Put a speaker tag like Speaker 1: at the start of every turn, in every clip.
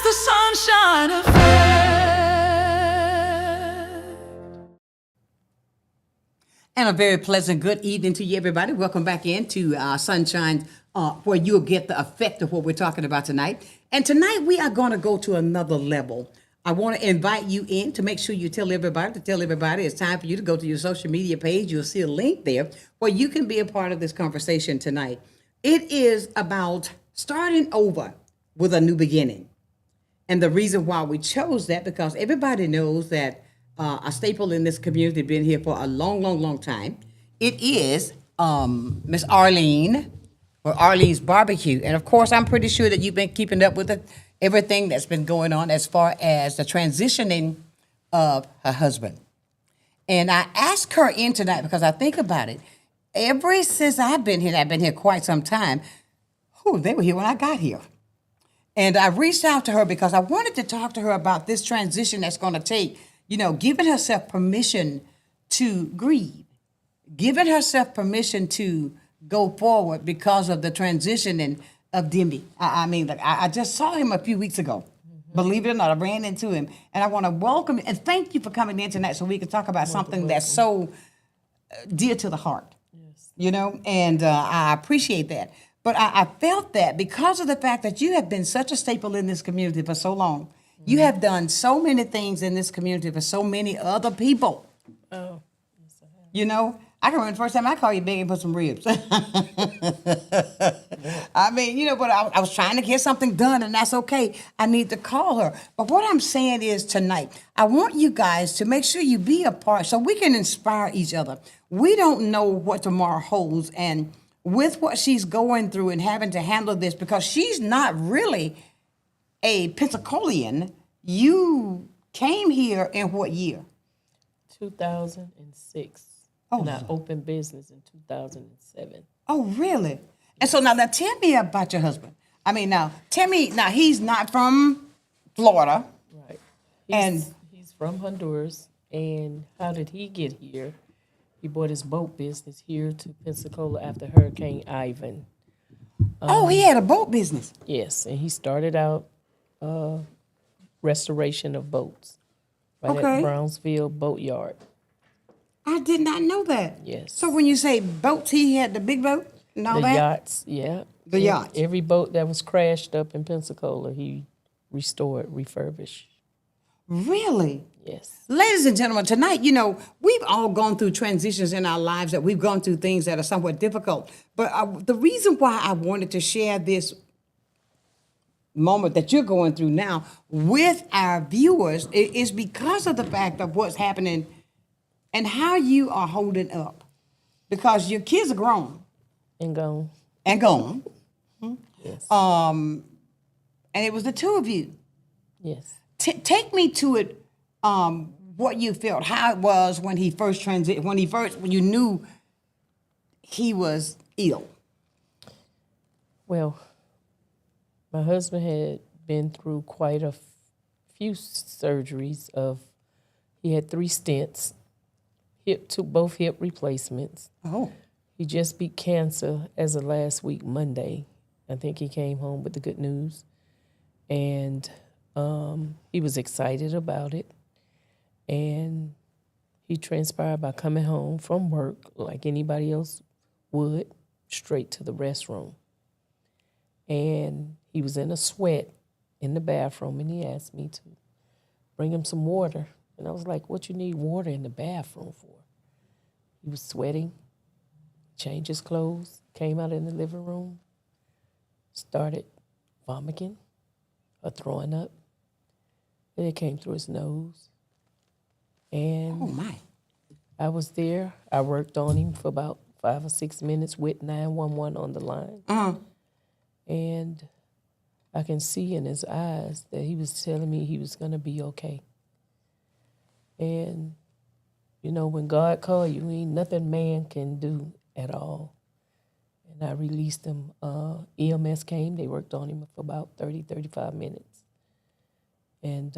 Speaker 1: the Sonshine Affair.
Speaker 2: And a very pleasant good evening to you, everybody. Welcome back into Sunshine, where you'll get the effect of what we're talking about tonight. And tonight we are going to go to another level. I want to invite you in to make sure you tell everybody, it's time for you to go to your social media page. You'll see a link there where you can be a part of this conversation tonight. It is about starting over with a new beginning. And the reason why we chose that, because everybody knows that a staple in this community, been here for a long, long, long time. It is Miss Arlene, or Arlene's Barbecue. And of course, I'm pretty sure that you've been keeping up with everything that's been going on as far as the transitioning of her husband. And I asked her in tonight because I think about it. Ever since I've been here quite some time. They were here when I got here. And I reached out to her because I wanted to talk to her about this transition that's going to take, giving herself permission to grieve, giving herself permission to go forward because of the transitioning of Demi. I just saw him a few weeks ago. Believe it or not, I ran into him. And I want to welcome and thank you for coming in tonight so we can talk about something that's so dear to the heart, and I appreciate that. But I felt that because of the fact that you have been such a staple in this community for so long, you have done so many things in this community for so many other people.
Speaker 3: Oh, yes, I have.
Speaker 2: I can remember the first time I called you begging for some ribs. But I was trying to get something done, and that's okay. I need to call her. But what I'm saying is tonight, I want you guys to make sure you be a part so we can inspire each other. We don't know what tomorrow holds, and with what she's going through and having to handle this, because she's not really a Pensacolian. You came here in what year?
Speaker 3: 2006.
Speaker 2: Oh,
Speaker 3: and I opened business in 2007.
Speaker 2: Oh, really? And so now tell me about your husband. Tell me, he's not from Florida.
Speaker 3: Right. He's from Honduras. And how did he get here? He bought his boat business here to Pensacola after Hurricane Ivan.
Speaker 2: He had a boat business.
Speaker 3: Yes, and he started out restoration of boats right at Brownsville Boat Yard.
Speaker 2: I did not know that.
Speaker 3: Yes.
Speaker 2: So when you say boats, he had the big boat and all
Speaker 3: The
Speaker 2: that?
Speaker 3: yachts, yeah.
Speaker 2: The yachts.
Speaker 3: Every boat that was crashed up in Pensacola, he restored, refurbished.
Speaker 2: Really?
Speaker 3: Yes.
Speaker 2: Ladies and gentlemen, tonight, we've all gone through transitions in our lives, that we've gone through things that are somewhat difficult. But the reason why I wanted to share this moment that you're going through now with our viewers is because of the fact of what's happening and how you are holding up. Because your kids are grown.
Speaker 3: And gone.
Speaker 2: And gone.
Speaker 3: Yes.
Speaker 2: And it was the two of you.
Speaker 3: Yes.
Speaker 2: Take me to it, what you felt, how it was when he first transitioned, when you knew he was ill.
Speaker 3: Well, my husband had been through quite a few surgeries. He had 3 stents, both hip replacements.
Speaker 2: Oh.
Speaker 3: He just beat cancer as of last week, Monday. I think he came home with the good news. And he was excited about it. And he transpired by coming home from work like anybody else would, straight to the restroom. And he was in a sweat in the bathroom, and he asked me to bring him some water. And I was like, what you need water in the bathroom for? He was sweating, changed his clothes, came out in the living room, started vomiting or throwing up. And it came through his nose. And
Speaker 2: Oh, my.
Speaker 3: I was there. I worked on him for about 5 or 6 minutes with 911 on the line.
Speaker 2: Uh-huh.
Speaker 3: And I can see in his eyes that he was telling me he was going to be okay. And, when God called you, ain't nothing man can do at all. And I released him. EMS came. They worked on him for about 30, 35 minutes. And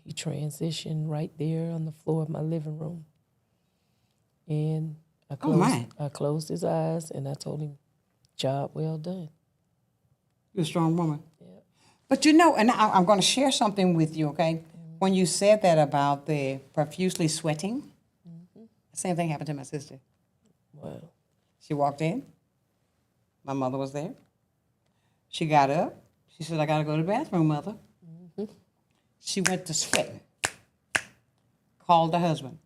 Speaker 3: he transitioned right there on the floor of my living room. And I closed his eyes, and I told him, job well done.
Speaker 2: You're a strong woman.
Speaker 3: Yeah.
Speaker 2: But you know, and I'm going to share something with you, okay? When you said that about the profusely sweating, the same thing happened to my sister.
Speaker 3: Wow.
Speaker 2: She walked in. My mother was there. She got up. She said, I got to go to the bathroom, Mother. She went to sweating. Called her husband.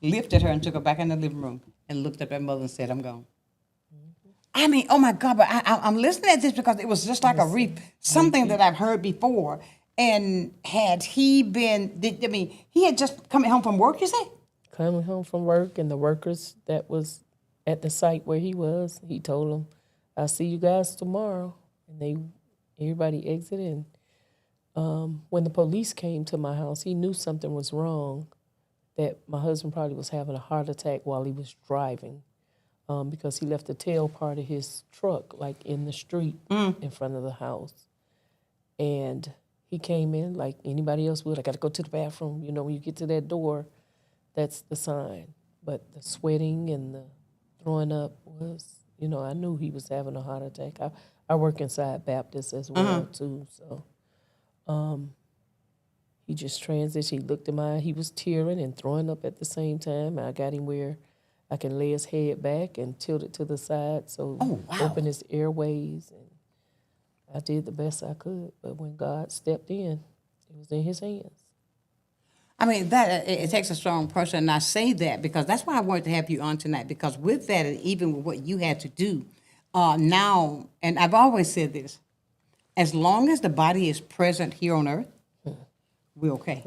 Speaker 2: Lifted her and took her back in the living room and looked up at mother and said, I'm gone. I mean, oh my God, but I'm listening at this because it was just like something that I've heard before. And had he been, he had just coming home from work, you say?
Speaker 3: Coming home from work, and the workers that was at the site where he was, he told them, I'll see you guys tomorrow. And everybody exited. And when the police came to my house, he knew something was wrong, that my husband probably was having a heart attack while he was driving. Because he left the tail part of his truck, like in the street in front of the house. And he came in like anybody else would. I got to go to the bathroom. You know, when you get to that door, that's the sign. But the sweating and the throwing up was, you know, I knew he was having a heart attack. I work inside Baptist as well, too. So he just transitioned. He looked at he was tearing and throwing up at the same time. I got him where I can lay his head back and tilt it to the side, so open his airways. And I did the best I could, but when God stepped in, it was in his hands.
Speaker 2: I mean, it takes a strong person, and I say that because that's why I wanted to have you on tonight, because with that, and even with what you had to do, now, and I've always said this, as long as the body is present here on earth, we're okay.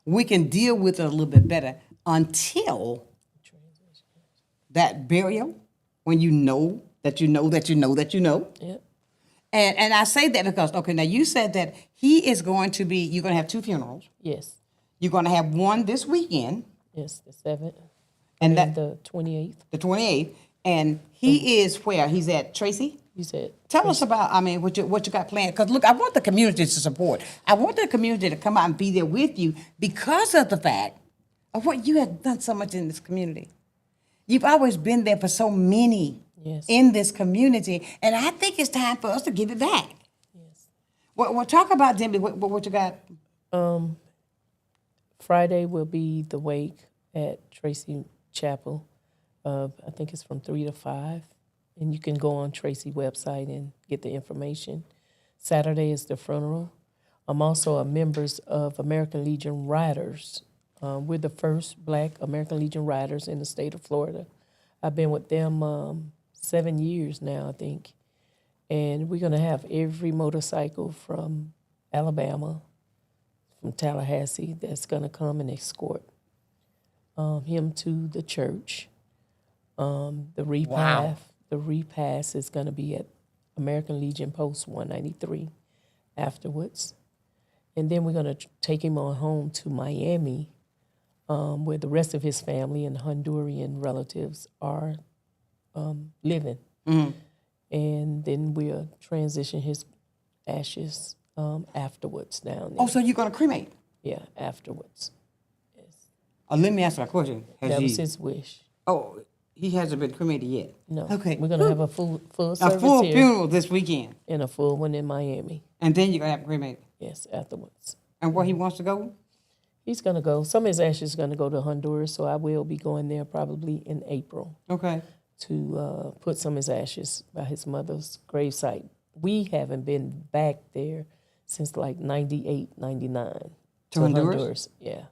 Speaker 2: We can deal with it a little bit better until that burial, when you know that you know that you know that you know.
Speaker 3: Yep.
Speaker 2: And I say that because, okay, now you said that you're going to have 2 funerals.
Speaker 3: Yes.
Speaker 2: You're going to have one this weekend.
Speaker 3: Yes, the 7th.
Speaker 2: And
Speaker 3: the 28th.
Speaker 2: The 28th. And he is where? He's at Tracy?
Speaker 3: You said.
Speaker 2: Tell us about, what you got planned. Because, look, I want the community to support. I want the community to come out and be there with you because of the fact of what you have done so much in this community. You've always been there for so many in this community, and I think it's time for us to give it back.
Speaker 3: Yes.
Speaker 2: Well, talk about, Denby, what you got.
Speaker 3: Friday will be the wake at Tracy Chapel. I think it's from 3 to 5, and you can go on Tracy website and get the information. Saturday is the funeral. I'm also a member of American Legion Riders. We're the first Black American Legion Riders in the state of Florida. I've been with them 7 years now, I think. And we're going to have every motorcycle from Alabama, from Tallahassee, that's going to come and escort him to the church. The repast is going to be at American Legion Post 193 afterwards. And then we're going to take him on home to Miami, where the rest of his family and Honduran relatives are living. Mm-hmm. And then we'll transition his ashes afterwards down there.
Speaker 2: Oh, so you're going to cremate?
Speaker 3: Yeah, afterwards. Yes.
Speaker 2: Let me ask you a question.
Speaker 3: That was his wish.
Speaker 2: Oh, he hasn't been cremated yet?
Speaker 3: No.
Speaker 2: Okay.
Speaker 3: We're going to have a full service
Speaker 2: a full
Speaker 3: here
Speaker 2: funeral this weekend.
Speaker 3: and a full one in Miami.
Speaker 2: And then you're going to have him cremated?
Speaker 3: Yes, afterwards.
Speaker 2: And where he wants to go?
Speaker 3: He's going to go. Some of his ashes are going to go to Honduras, so I will be going there probably in April.
Speaker 2: Okay.
Speaker 3: To put some of his ashes by his mother's gravesite. We haven't been back there since like 98, 99.
Speaker 2: To Honduras?
Speaker 3: Yeah.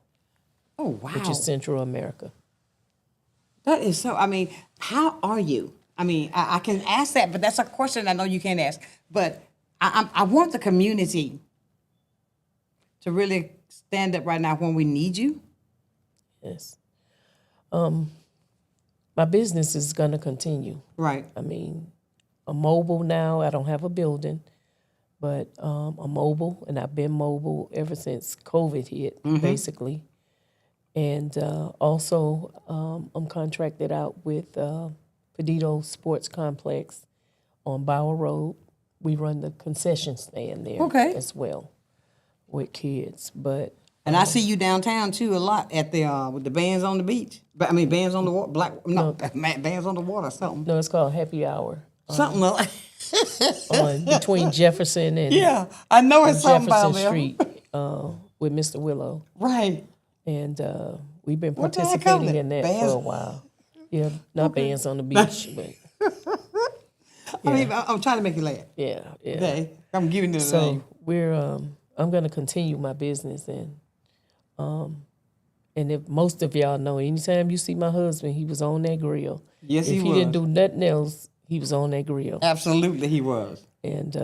Speaker 2: Oh, wow.
Speaker 3: Which is Central America.
Speaker 2: That is so, how are you? I can ask that, but that's a question I know you can't ask. But I want the community to really stand up right now when we need you.
Speaker 3: Yes. My business is going to continue.
Speaker 2: Right.
Speaker 3: I'm mobile now. I don't have a building, but I'm mobile, and I've been mobile ever since COVID hit, basically. And also, I'm contracted out with Perdido Sports Complex on Bower Road. We run the concession stand there as well with kids. And
Speaker 2: I see you downtown too a lot at the with the bands on the beach. Bands on the water, bands on the water, something.
Speaker 3: No, it's called Happy Hour.
Speaker 2: Something like
Speaker 3: on between Jefferson and
Speaker 2: yeah, I know it's something
Speaker 3: Jefferson
Speaker 2: about there.
Speaker 3: Street with Mr. Willow.
Speaker 2: Right.
Speaker 3: And we've been
Speaker 2: What the heck called
Speaker 3: participating
Speaker 2: it?
Speaker 3: in that
Speaker 2: Bands?
Speaker 3: for a while. Yeah, not bands on the beach, but
Speaker 2: I mean, I'm trying to make you laugh.
Speaker 3: yeah.
Speaker 2: Okay. I'm giving you the
Speaker 3: So
Speaker 2: name.
Speaker 3: we're I'm gonna continue my business and if most of y'all know, anytime you see my husband, he was on that grill.
Speaker 2: Yes,
Speaker 3: if
Speaker 2: he
Speaker 3: he didn't
Speaker 2: was.
Speaker 3: do nothing else, he was on that grill.
Speaker 2: Absolutely, he was.
Speaker 3: And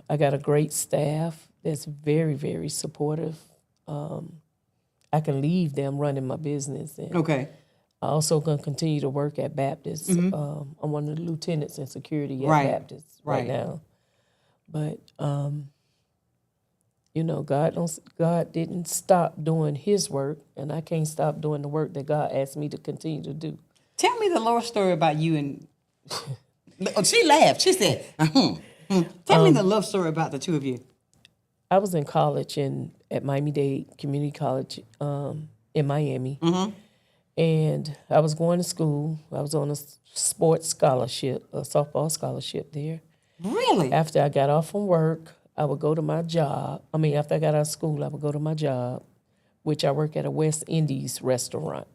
Speaker 3: I got a great staff that's very, very supportive. I can leave them running my business. And
Speaker 2: Okay.
Speaker 3: I also gonna continue to work at Baptist. I'm one of the lieutenants in security at
Speaker 2: Right.
Speaker 3: Baptist right
Speaker 2: Right.
Speaker 3: now. But you know, God didn't stop doing His work, and I can't stop doing the work that God asked me to continue to do.
Speaker 2: Tell me the little story about you and. Oh, she laughed. She said, Tell me the love story about the two of you.
Speaker 3: I was in college at Miami-Dade Community College in Miami, and I was going to school. I was on a sports scholarship, a softball scholarship there.
Speaker 2: Really?
Speaker 3: After I got off from work, I would go to my job. After I got out of school, I would go to my job, which I work at a West Indies restaurant.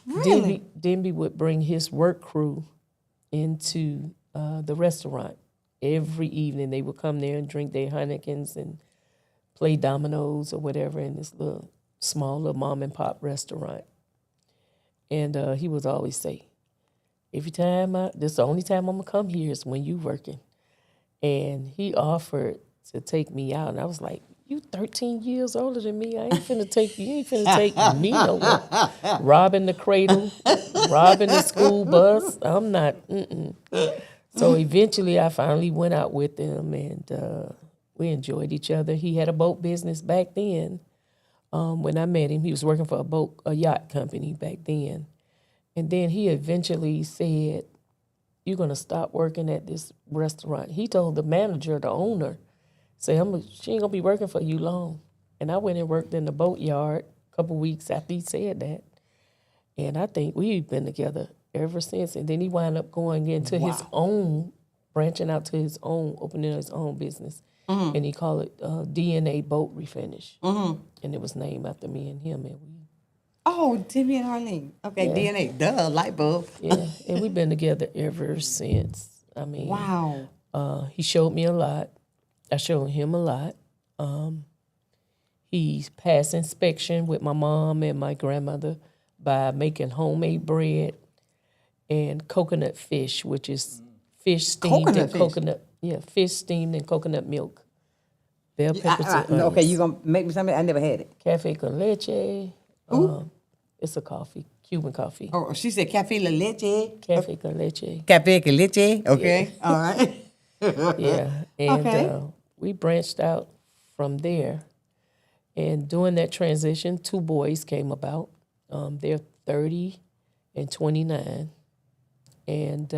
Speaker 2: Really?
Speaker 3: Denby would bring his work crew into the restaurant. Every evening they would come there and drink their Heinekens and play dominoes or whatever in this small little mom and pop restaurant. And he would always say, this the only time I'm gonna come here is when you working. And he offered to take me out, and I was like, you 13 years older than me. I ain't finna take you. You ain't finna take me nowhere. Robbing the cradle, robbing the school bus. I'm not. So eventually, I finally went out with him, and we enjoyed each other. He had a boat business back then. When I met him, he was working for a yacht company back then, and then he eventually said, "You're gonna stop working at this restaurant." He told the manager, the owner, "Say, she ain't gonna be working for you long." And I went and worked in the boat yard a couple weeks after he said that. And I think we've been together ever since. And then he wound up going into his own, branching out to his own, opening his own business. And he called it DNA Boat Refinish. And it was named after me and him. And
Speaker 2: Oh, Timmy and Arlene. Okay,
Speaker 3: Yeah.
Speaker 2: DNA. Duh, light bulb.
Speaker 3: and we've been together ever since.
Speaker 2: Wow.
Speaker 3: He showed me a lot. I showed him a lot. He passed inspection with my mom and my grandmother by making homemade bread and coconut fish, which is fish steamed
Speaker 2: Coconut
Speaker 3: in
Speaker 2: fish?
Speaker 3: coconut. Yeah, fish steamed in coconut milk. Bell peppers and onions.
Speaker 2: Okay, you gonna make me something? I never had it.
Speaker 3: Cafe con leche. It's a coffee, Cuban coffee.
Speaker 2: Oh, she said cafe la leche.
Speaker 3: Cafe con leche.
Speaker 2: Cafe con leche. Okay, all right.
Speaker 3: Yeah, and
Speaker 2: Okay.
Speaker 3: we branched out from there. And during that transition, two boys came about. They're 30 and 29. And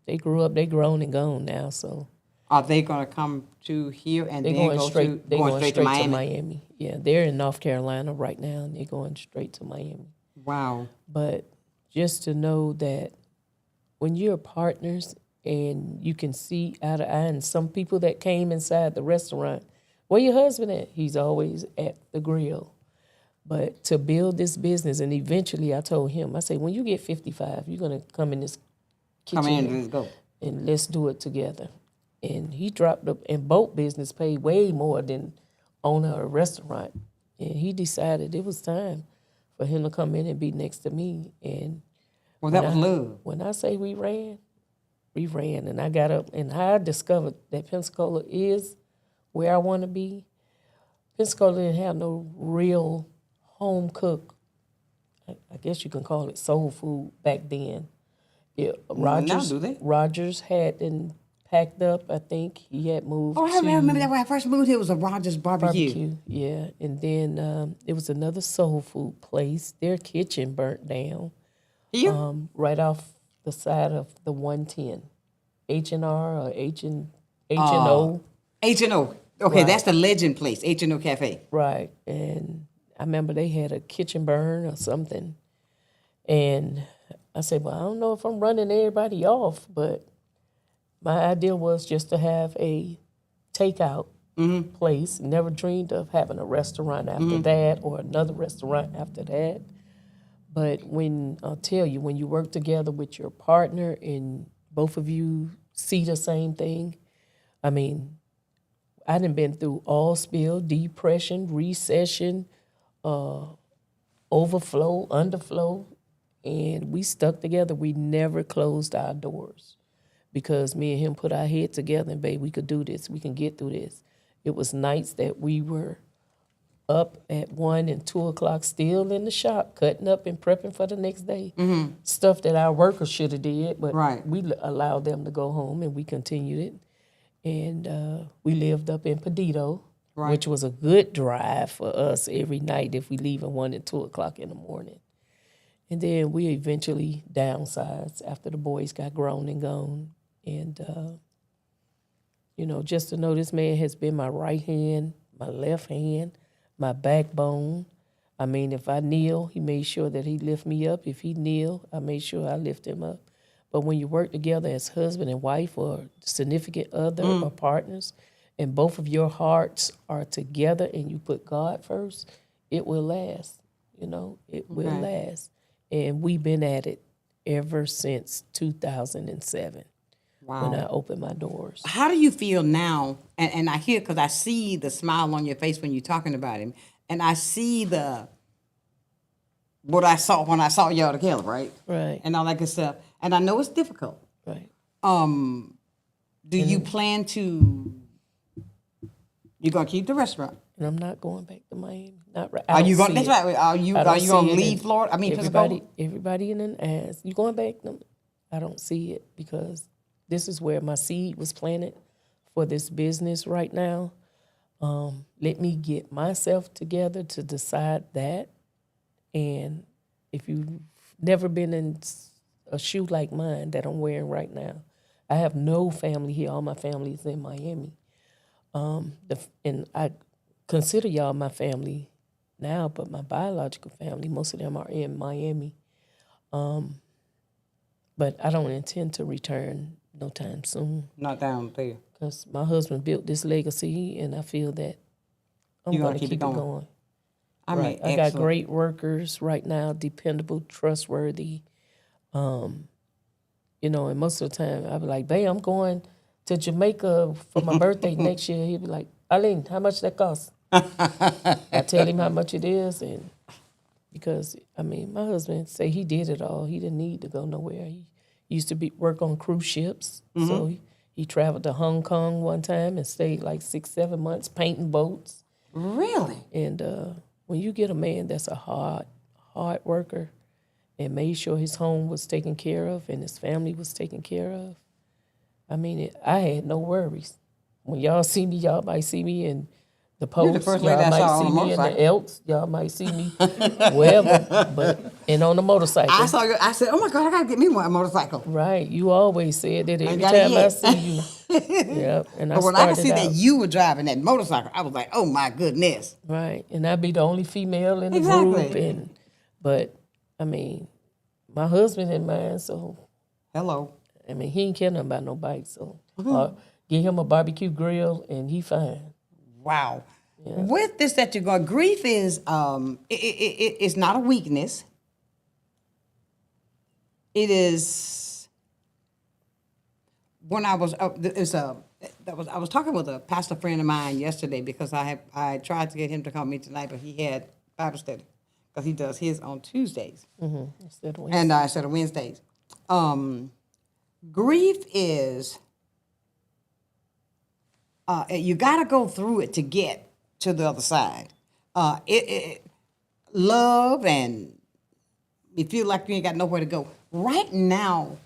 Speaker 3: they grew up, they grown and gone now, so.
Speaker 2: Are they gonna come to here and
Speaker 3: They're
Speaker 2: then
Speaker 3: going
Speaker 2: go
Speaker 3: straight. They're
Speaker 2: going
Speaker 3: going
Speaker 2: straight to Miami?
Speaker 3: Yeah, they're in North Carolina right now, and they're going straight to Miami.
Speaker 2: Wow.
Speaker 3: But just to know that when you're partners and you can see eye to eye, and some people that came inside the restaurant, where your husband at? He's always at the grill. But to build this business, and eventually I told him, I said, when you get 55, you're gonna come in this kitchen
Speaker 2: Come in, let's go.
Speaker 3: and let's do it together. And he dropped up, and boat business paid way more than owner a restaurant. And he decided it was time for him to come in and be next to me. And
Speaker 2: Well, that was love.
Speaker 3: when I say we ran. And I got up, and I discovered that Pensacola is where I want to be. Pensacola didn't have no real home cook, I guess you can call it soul food back then. Yeah, Rogers,
Speaker 2: do they?
Speaker 3: Rogers had been packed up, I think. He had moved
Speaker 2: Oh, I
Speaker 3: to
Speaker 2: remember that when I first moved here, it was a Rogers barbecue.
Speaker 3: Yeah. And then it was another soul food place. Their kitchen burnt down
Speaker 2: Here?
Speaker 3: right off the side of the 110. H&R or H&O.
Speaker 2: H&O. Okay,
Speaker 3: Right.
Speaker 2: that's the legend place, H&O Cafe.
Speaker 3: Right. And I remember they had a kitchen burn or something. And I said, well, I don't know if I'm running everybody off, but my idea was just to have a takeout place. Never dreamed of having a restaurant after that or another restaurant after that. But when I'll tell you, when you work together with your partner and both of you see the same thing, I mean, I done been through all spill, depression, recession, overflow, underflow, and we stuck together. We never closed our doors because me and him put our head together and, babe, we could do this. We can get through this. It was nights that we were up at 1 and 2 o'clock still in the shop, cutting up and prepping for the next day. Stuff that our workers should have did, but we allowed them to go home and we continued it. And we lived up in Perdido, which was a good drive for us every night if we leave at 1 and 2 o'clock in the morning. And then we eventually downsized after the boys got grown and gone. And, you know, just to know this man has been my right hand, my left hand, my backbone. I mean, if I kneel, he made sure that he lift me up. If he kneel, I made sure I lift him up. But when you work together as husband and wife or significant other or partners, and both of your hearts are together and you put God first, it will last. You know, it will last. And we've been at it ever since 2007 when I opened my doors.
Speaker 2: How do you feel now? And I hear, because I see the smile on your face when you're talking about him, and I see what I saw when I saw y'all together, right?
Speaker 3: Right.
Speaker 2: And all that good stuff. And I know it's difficult.
Speaker 3: Right.
Speaker 2: Do you plan to? You're gonna keep the restaurant?
Speaker 3: And I'm not going back to Miami. Not right.
Speaker 2: Are you going? That's right. Are you gonna leave Florida? I mean,
Speaker 3: everybody in an ass. You going back? No, I don't see it because this is where my seed was planted for this business right now. Let me get myself together to decide that. And if you've never been in a shoe like mine that I'm wearing right now, I have no family here. All my family is in Miami. And I consider y'all my family now, but my biological family, most of them are in Miami. But I don't intend to return no time soon.
Speaker 2: Not down there.
Speaker 3: Because my husband built this legacy, and I feel that I'm going to keep it going.
Speaker 2: I mean,
Speaker 3: I got great workers right now, dependable, trustworthy. You know, and most of the time, I'll be like, babe, I'm going to Jamaica for my birthday next year. He'll be like, Eileen, how much that costs? I tell him how much it is, and because, I mean, my husband say he did it all. He didn't need to go nowhere. He used to work on cruise ships, so he traveled to Hong Kong one time and stayed like 6-7 months painting boats.
Speaker 2: Really?
Speaker 3: And when you get a man that's a hard worker and made sure his home was taken care of and his family was taken care of, I mean, I had no worries. When y'all see me, y'all might see me in the Post, y'all might see me in the Elks, y'all might see me wherever, and on the motorcycle.
Speaker 2: I saw you. I said, "Oh my God, I gotta get me a motorcycle."
Speaker 3: Right, you always said that every time I see you. Yep, and
Speaker 2: but when I could see that you were driving that motorcycle, I was like, "Oh my goodness!"
Speaker 3: Right, and I'd be the only female in the group, but I mean, my husband and mine, so
Speaker 2: hello. I
Speaker 3: mean, he ain't care nothing about no bike, so get him a barbecue grill and he fine.
Speaker 2: Wow. Yeah. With this that you're going, grief is it's not a weakness. It is. When I was I was talking with a pastor friend of mine yesterday because I tried to get him to come meet tonight, but he had Bible study because he does his on Tuesdays instead of Wednesdays. Grief is. You got to go through it to get to the other side. Love, and you feel like you ain't got nowhere to go. Right now,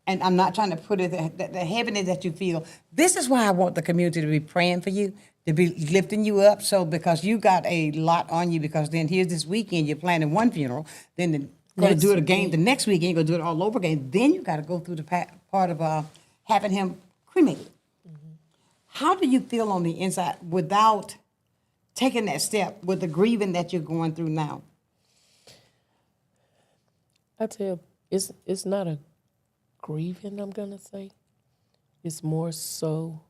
Speaker 2: and I'm not trying to put it, the heaviness that you feel, this is why I want the community to be praying for you, to be lifting you up, so because you got a lot on you, because then here's this weekend, you're planning one funeral, then you're going to do it again, the next weekend, you're going to do it all over again, then you got to go through the part of having him cremated. How do you feel on the inside without taking that step with the grieving that you're going through now?
Speaker 3: I tell it's not a grieving, I'm gonna say. It's more so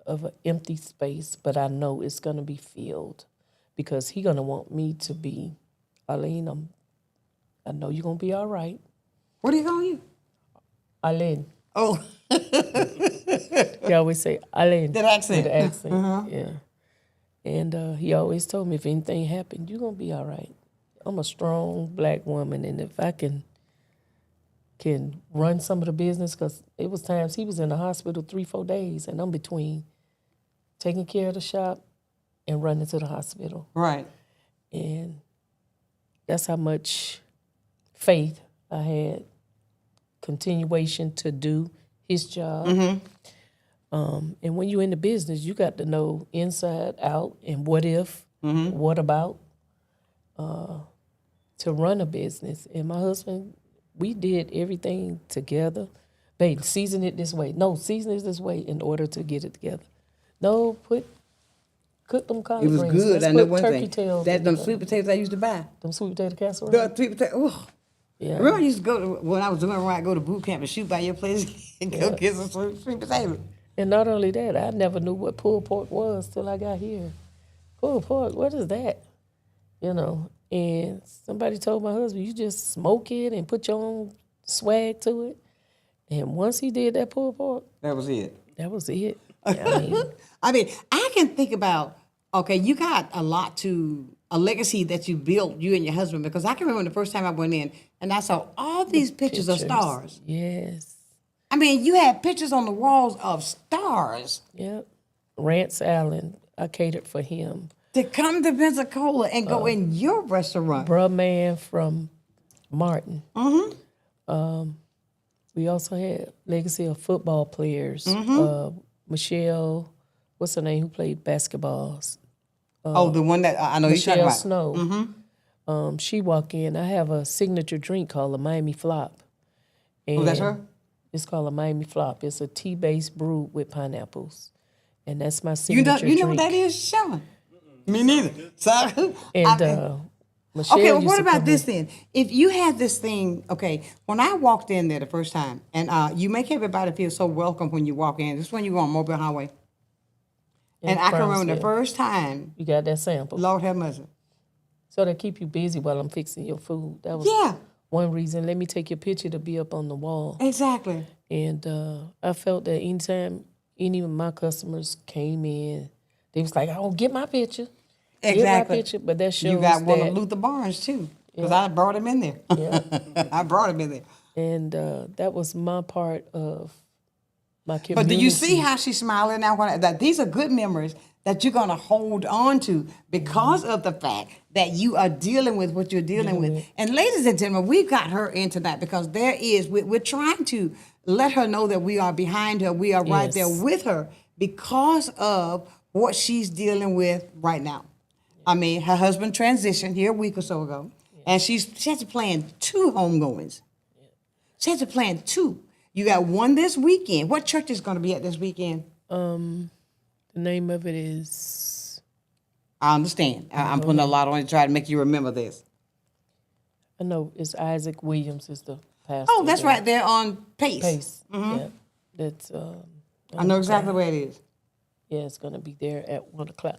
Speaker 3: of an empty space, but I know it's gonna be filled because he gonna want me to be, Arlene, I know you're gonna be all right.
Speaker 2: What do you call you?
Speaker 3: Arlene.
Speaker 2: Oh,
Speaker 3: He always say Arlene.
Speaker 2: that accent.
Speaker 3: With the accent, yeah. And he always told me if anything happened, you're gonna be all right. I'm a strong black woman, and if I can run some of the business, because it was times he was in the hospital 3-4 days, and I'm between taking care of the shop and running to the hospital.
Speaker 2: Right.
Speaker 3: And that's how much faith I had, continuation to do his job. And when you're in the business, you got to know inside out and what if, what about, to run a business. And my husband, we did everything together. Babe, season it this way. No, season it this way in order to get it together. No, cook them collard
Speaker 2: It was
Speaker 3: greens.
Speaker 2: good.
Speaker 3: Let's
Speaker 2: I know
Speaker 3: put
Speaker 2: one
Speaker 3: turkey
Speaker 2: thing.
Speaker 3: tails
Speaker 2: That them
Speaker 3: together.
Speaker 2: sweet potatoes I used to buy.
Speaker 3: Them sweet potato casserole.
Speaker 2: The sweet potato. Oh.
Speaker 3: Yeah.
Speaker 2: Remember I used to go to, when I was doing right, go to boot camp and shoot by your place and go get some sweet potatoes.
Speaker 3: And not only that, I never knew what pulled pork was till I got here. Pulled pork, what is that? You know, and somebody told my husband, you just smoke it and put your own swag to it. And once he did that pulled pork,
Speaker 2: That was it.
Speaker 3: that was it. I mean,
Speaker 2: I can think about, okay, you got a legacy that you built, you and your husband, because I can remember the first time I went in and I saw all these pictures of stars.
Speaker 3: Yes.
Speaker 2: I mean, you had pictures on the walls of stars.
Speaker 3: Yep. Rance Allen, I catered for him.
Speaker 2: To come to Pensacola and go in your restaurant.
Speaker 3: Bruh Man from Martin. We also had legacy of football players. Michelle, what's her name, who played basketball?
Speaker 2: The one that I know you're talking
Speaker 3: Michelle
Speaker 2: about.
Speaker 3: Snow. She walked in. I have a signature drink called a Miami Flop.
Speaker 2: Oh, that's her?
Speaker 3: It's called a Miami Flop. It's a tea-based brew with pineapples. And that's my
Speaker 2: You
Speaker 3: signature
Speaker 2: know
Speaker 3: drink.
Speaker 2: what that is, Sean? Me neither. So,
Speaker 3: And Michelle
Speaker 2: okay, well,
Speaker 3: used
Speaker 2: what
Speaker 3: to
Speaker 2: about
Speaker 3: come
Speaker 2: this
Speaker 3: in.
Speaker 2: then? If you had this thing, okay, when I walked in there the first time, and you make everybody feel so welcome when you walk in. This is when you go on Mobile Highway. And I can remember the
Speaker 3: Brownsville.
Speaker 2: first time,
Speaker 3: You got that sample.
Speaker 2: Lord have mercy.
Speaker 3: So they keep you busy while I'm fixing your food. That was
Speaker 2: Yeah,
Speaker 3: one reason. Let me take your picture to be up on the wall.
Speaker 2: exactly.
Speaker 3: And I felt that anytime any of my customers came in, they was like, "I don't get my picture." Get my
Speaker 2: Exactly.
Speaker 3: picture, but that shows
Speaker 2: You got one
Speaker 3: that,
Speaker 2: of Luther Barnes, too, because I brought him in there.
Speaker 3: Yeah.
Speaker 2: I brought him in there.
Speaker 3: and that was my part of my community.
Speaker 2: But do you see how she's smiling now? That these are good memories that you're going to hold on to because of the fact that you are dealing with what you're dealing with. And ladies and gentlemen, we got her in tonight because we're trying to let her know that we are behind her. We are right there
Speaker 3: Yes.
Speaker 2: with her because of what she's dealing with right now. I mean, her husband transitioned here a week or so ago, and she had to plan 2 homegoings. She had to plan 2. You got one this weekend. What church is going to be at this weekend?
Speaker 3: The name of it is,
Speaker 2: I understand. I'm putting a lot on it to try to make you remember this.
Speaker 3: I know it's Isaac Williams is the pastor.
Speaker 2: Oh, that's
Speaker 3: there.
Speaker 2: right there on Pace.
Speaker 3: Pace. Yeah, that's.
Speaker 2: I know exactly where it is.
Speaker 3: Yeah, it's gonna be there at 1:00.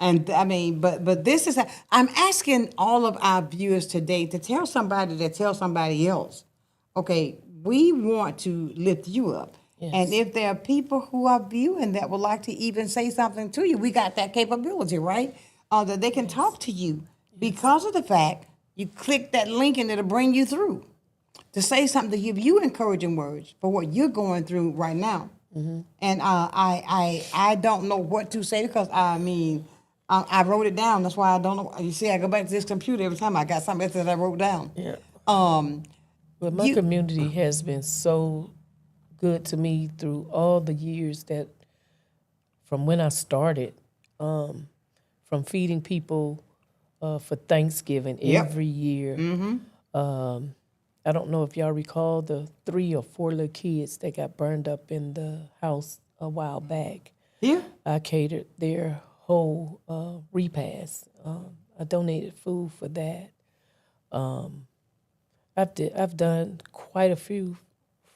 Speaker 2: And I mean, but this is, I'm asking all of our viewers today to tell somebody that tells somebody else, okay, we want to lift you up.
Speaker 3: Yes.
Speaker 2: And if there are people who are viewing that would like to even say something to you, we got that capability, right? That they can talk to you because of the fact you click that link and it'll bring you through to say something to give you encouraging words for what you're going through right now. And I don't know what to say because I mean, I wrote it down. That's why I don't know. You see, I go back to this computer every time I got something else that I wrote down.
Speaker 3: Yeah.
Speaker 2: Um,
Speaker 3: But my community has been so good to me through all the years that from when I started, from feeding people for Thanksgiving every year. I don't know if y'all recall the 3 or 4 little kids that got burned up in the house a while back.
Speaker 2: yeah.
Speaker 3: I catered their whole repast. I donated food for that. I've done quite a few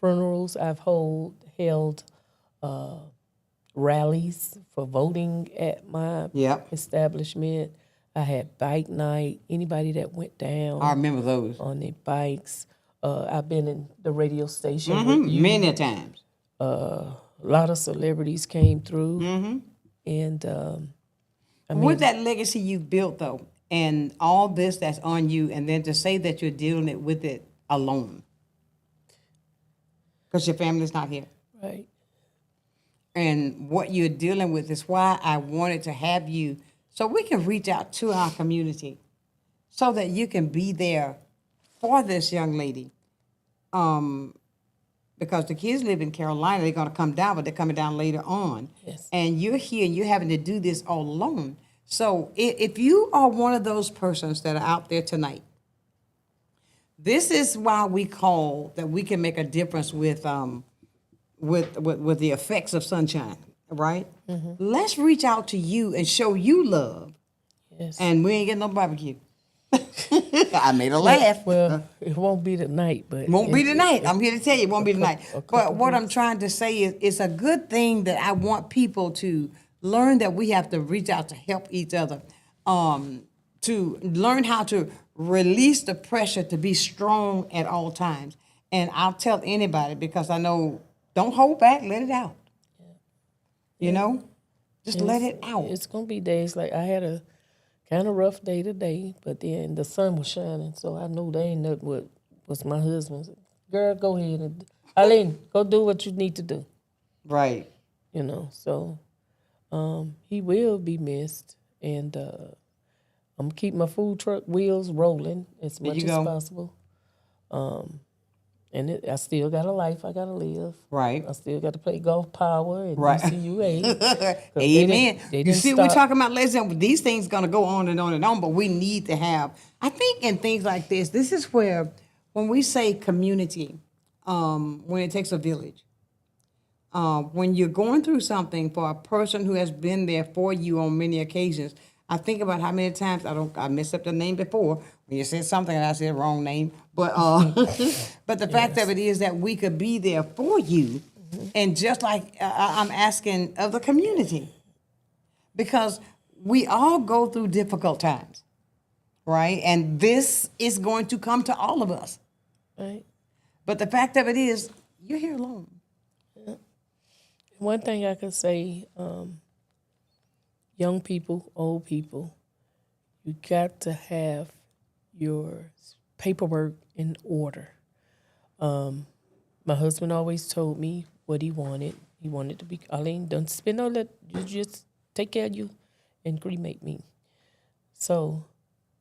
Speaker 3: funerals. I've held rallies for voting at my
Speaker 2: Yep.
Speaker 3: establishment. I had bike night. Anybody that went down
Speaker 2: I remember those.
Speaker 3: on their bikes. I've been in the radio station with you.
Speaker 2: Many times.
Speaker 3: A lot of celebrities came through, and
Speaker 2: With that legacy you built, though, and all this that's on you, and then to say that you're dealing with it alone, because your family's not here.
Speaker 3: right.
Speaker 2: And what you're dealing with is why I wanted to have you so we can reach out to our community so that you can be there for this young lady. Because the kids live in Carolina, they're going to come down, but they're coming down later on.
Speaker 3: Yes.
Speaker 2: And you're here and you're having to do this all alone. So if you are one of those persons that are out there tonight, this is why we call that we can make a difference with the effects of sunshine, right? Let's reach out to you and show you love.
Speaker 3: Yes.
Speaker 2: And we ain't getting no barbecue. I made a laugh.
Speaker 3: Well, it won't be tonight, but
Speaker 2: Won't be tonight. I'm here to tell you, it won't be tonight.
Speaker 3: a couple
Speaker 2: But what I'm trying to say is, it's a good thing that I want people to learn that we have to reach out to help each other, to learn how to release the pressure to be strong at all times. And I'll tell anybody, because I know, don't hold back, let it out. You know, just let it out.
Speaker 3: It's gonna be days like I had a kind of rough day today, but then the sun was shining, so I know there ain't nothing what was my husband's. Girl, go ahead and Eileen, go do what you need to do.
Speaker 2: Right.
Speaker 3: You know, so he will be missed, and I'm gonna keep my food truck wheels rolling as much as possible. And I still got a life I gotta live.
Speaker 2: Right.
Speaker 3: I still got to play golf power and
Speaker 2: Right.
Speaker 3: UCUA.
Speaker 2: Amen.
Speaker 3: They
Speaker 2: You
Speaker 3: didn't
Speaker 2: see,
Speaker 3: stop.
Speaker 2: we're talking about lesbian. These things gonna go on and on and on, but we need to have. I think in things like this is where, when we say community, when it takes a village, when you're going through something for a person who has been there for you on many occasions. I think about how many times I messed up the name before when you said something and I said wrong name, but but the fact of it is that we could be there for you, and just like I'm asking of the community, because we all go through difficult times, right? And this is going to come to all of us.
Speaker 3: Right.
Speaker 2: But the fact of it is, you're here alone.
Speaker 3: One thing I could say, young people, old people, you got to have your paperwork in order. My husband always told me what he wanted. He wanted to be, Eileen, don't spend all that, you just take care of you and cremate me. So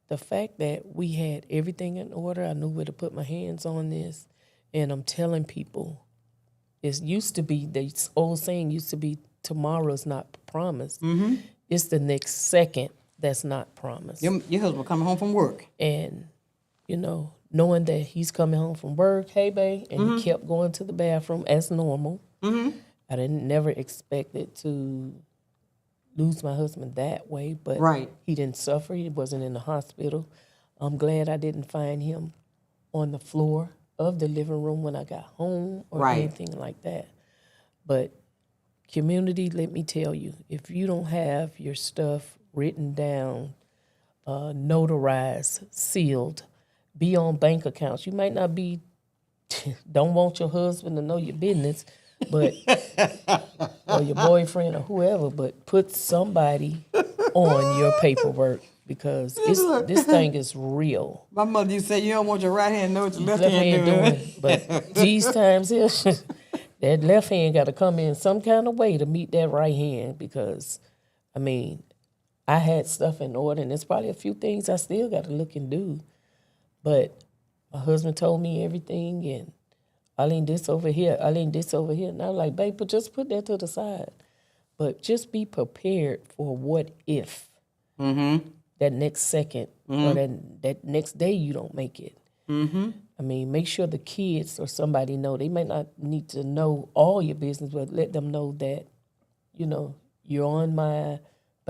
Speaker 3: the fact that we had everything in order, I knew where to put my hands on this, and I'm telling people, it used to be, the old saying used to be, tomorrow's not promised. It's the next second that's not promised.
Speaker 2: Your husband coming home from work.
Speaker 3: And, you know, knowing that he's coming home from work, hey, babe, and he kept going to the bathroom as normal. I didn't never expected to lose my husband that way, but he didn't suffer. He wasn't in the hospital. I'm glad I didn't find him on the floor of the living room when I got home or anything like that. But community, let me tell you, if you don't have your stuff written down, notarized, sealed, be on bank accounts. You might not be, don't want your husband to know your business, but or your boyfriend or whoever, but put somebody on your paperwork, because this thing is real.
Speaker 2: My mother used to say, you don't want your right hand to know what your left hand doing.
Speaker 3: But these times here, that left hand got to come in some kind of way to meet that right hand, because, I mean, I had stuff in order, and there's probably a few things I still got to look and do. But my husband told me everything, and Eileen, this over here, Eileen, this over here. And I was like, babe, but just put that to the side. But just be prepared for what if that next second or that next day you don't make it. I mean, make sure the kids or somebody know. They may not need to know all your business, but let them know that, you know, you're on my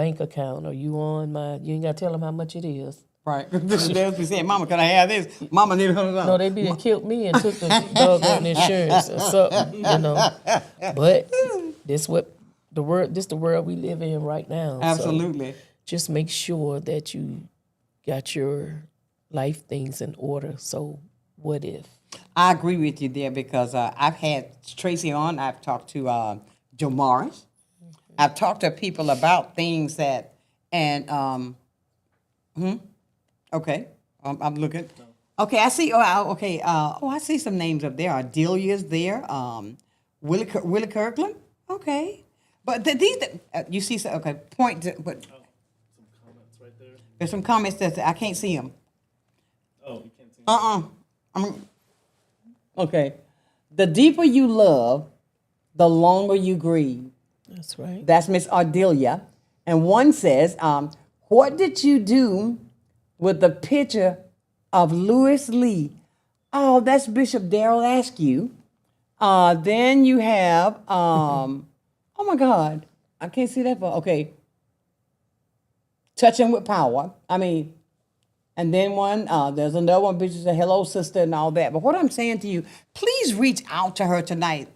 Speaker 3: bank account, or you on my, you ain't got to tell them how much it is.
Speaker 2: Right. They'll be saying, Mama, can I have this? Mama need $100.
Speaker 3: No, they be done killed me and took the doggone insurance or something, you know. But this the world we live in right now.
Speaker 2: Absolutely.
Speaker 3: So just make sure that you got your life things in order. So what if?
Speaker 2: I agree with you there because I've had Tracy on. I've talked to Joe Morris. I've talked to people about things that, and okay, I'm looking. Okay, I see. Okay. I see some names up there. Ardelia's there. Willie Kirkland. Okay, but these you see. Okay, point to but.
Speaker 4: Some comments right there.
Speaker 2: There's some comments that I can't see them.
Speaker 4: Oh, you can't see them.
Speaker 2: Okay. The deeper you love, the longer you grieve.
Speaker 3: That's right.
Speaker 2: That's Miss Ardelia. And one says, what did you do with the picture of Louis Lee? Oh, that's Bishop Darrell Askew. Then you have, oh my God, I can't see that far. Okay. Touching with Power. And then there's another one, bitch, a hello sister and all that. But what I'm saying to you, please reach out to her tonight.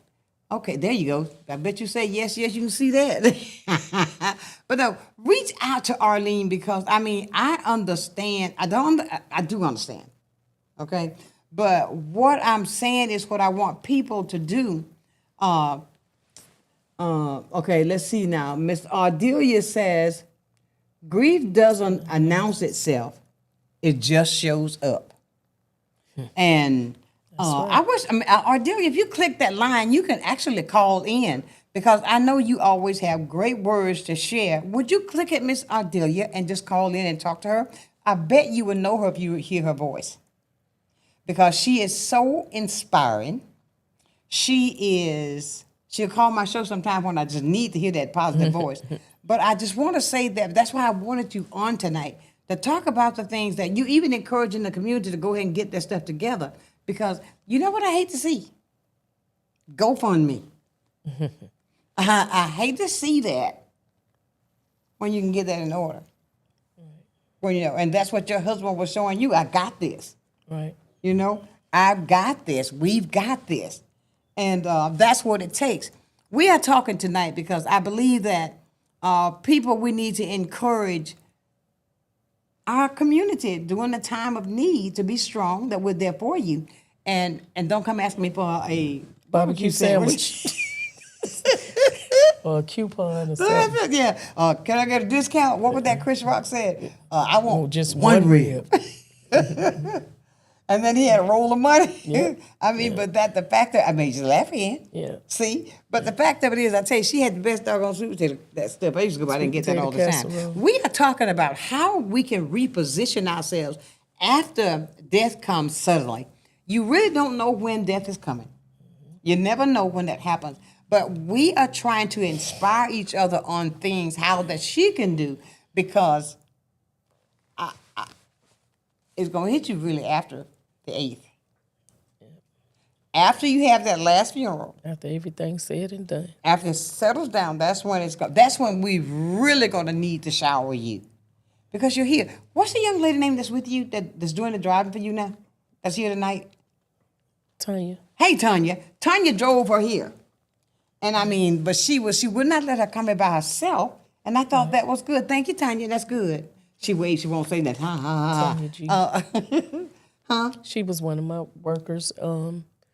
Speaker 2: Okay, there you go. I bet you say yes, you can see that. But no, reach out to Arlene because I understand. I do understand. Okay, but what I'm saying is what I want people to do. Okay, let's see now. Miss Ardelia says, grief doesn't announce itself. It just shows up. And right. I wish, Ardelia, if you click that line, you can actually call in because I know you always have great words to share. Would you click at Miss Ardelia and just call in and talk to her? I bet you would know her if you would hear her voice because she is so inspiring. She'll call my show sometime when I just need to hear that positive voice. But I just want to say that's why I wanted you on tonight, to talk about the things that you even encourage in the community to go ahead and get that stuff together. Because you know what I hate to see? GoFundMe. I hate to see that when you can get that in order. When and that's what your husband was showing you. I got this.
Speaker 3: Right.
Speaker 2: I've got this. We've got this. And that's what it takes. We are talking tonight because I believe that people, we need to encourage our community during the time of need to be strong, that we're there for you. And don't come ask me for a
Speaker 3: barbecue sandwich. Or a coupon or something.
Speaker 2: Yeah. Can I get a discount? What was that Chris Rock said? I want
Speaker 3: just one rib.
Speaker 2: And then he had a roll of money.
Speaker 3: Yep.
Speaker 2: But the fact that, just laugh in.
Speaker 3: Yeah.
Speaker 2: See? But the fact of it is, I tell you, she had the best doggone sweet potato, that stuff. I used to go by there and get that all the
Speaker 3: casserole.
Speaker 2: time. We are talking about how we can reposition ourselves after death comes suddenly. You really don't know when death is coming. You never know when that happens. But we are trying to inspire each other on things, how that she can do, because it's going to hit you really after the 8th. After you have that last funeral.
Speaker 3: After everything's said and done.
Speaker 2: After it settles down, that's when we really going to need to shower you. Because you're here. What's the young lady name that's with you, that's doing the driving for you now? That's here tonight?
Speaker 3: Tanya.
Speaker 2: Hey, Tanya. Tanya drove her here. And but she would not let her come here by herself. And I thought that was good. Thank you, Tanya. That's good. She waves. She won't say that. Ha, ha, ha.
Speaker 3: Tanya G. Huh? She was one of my workers.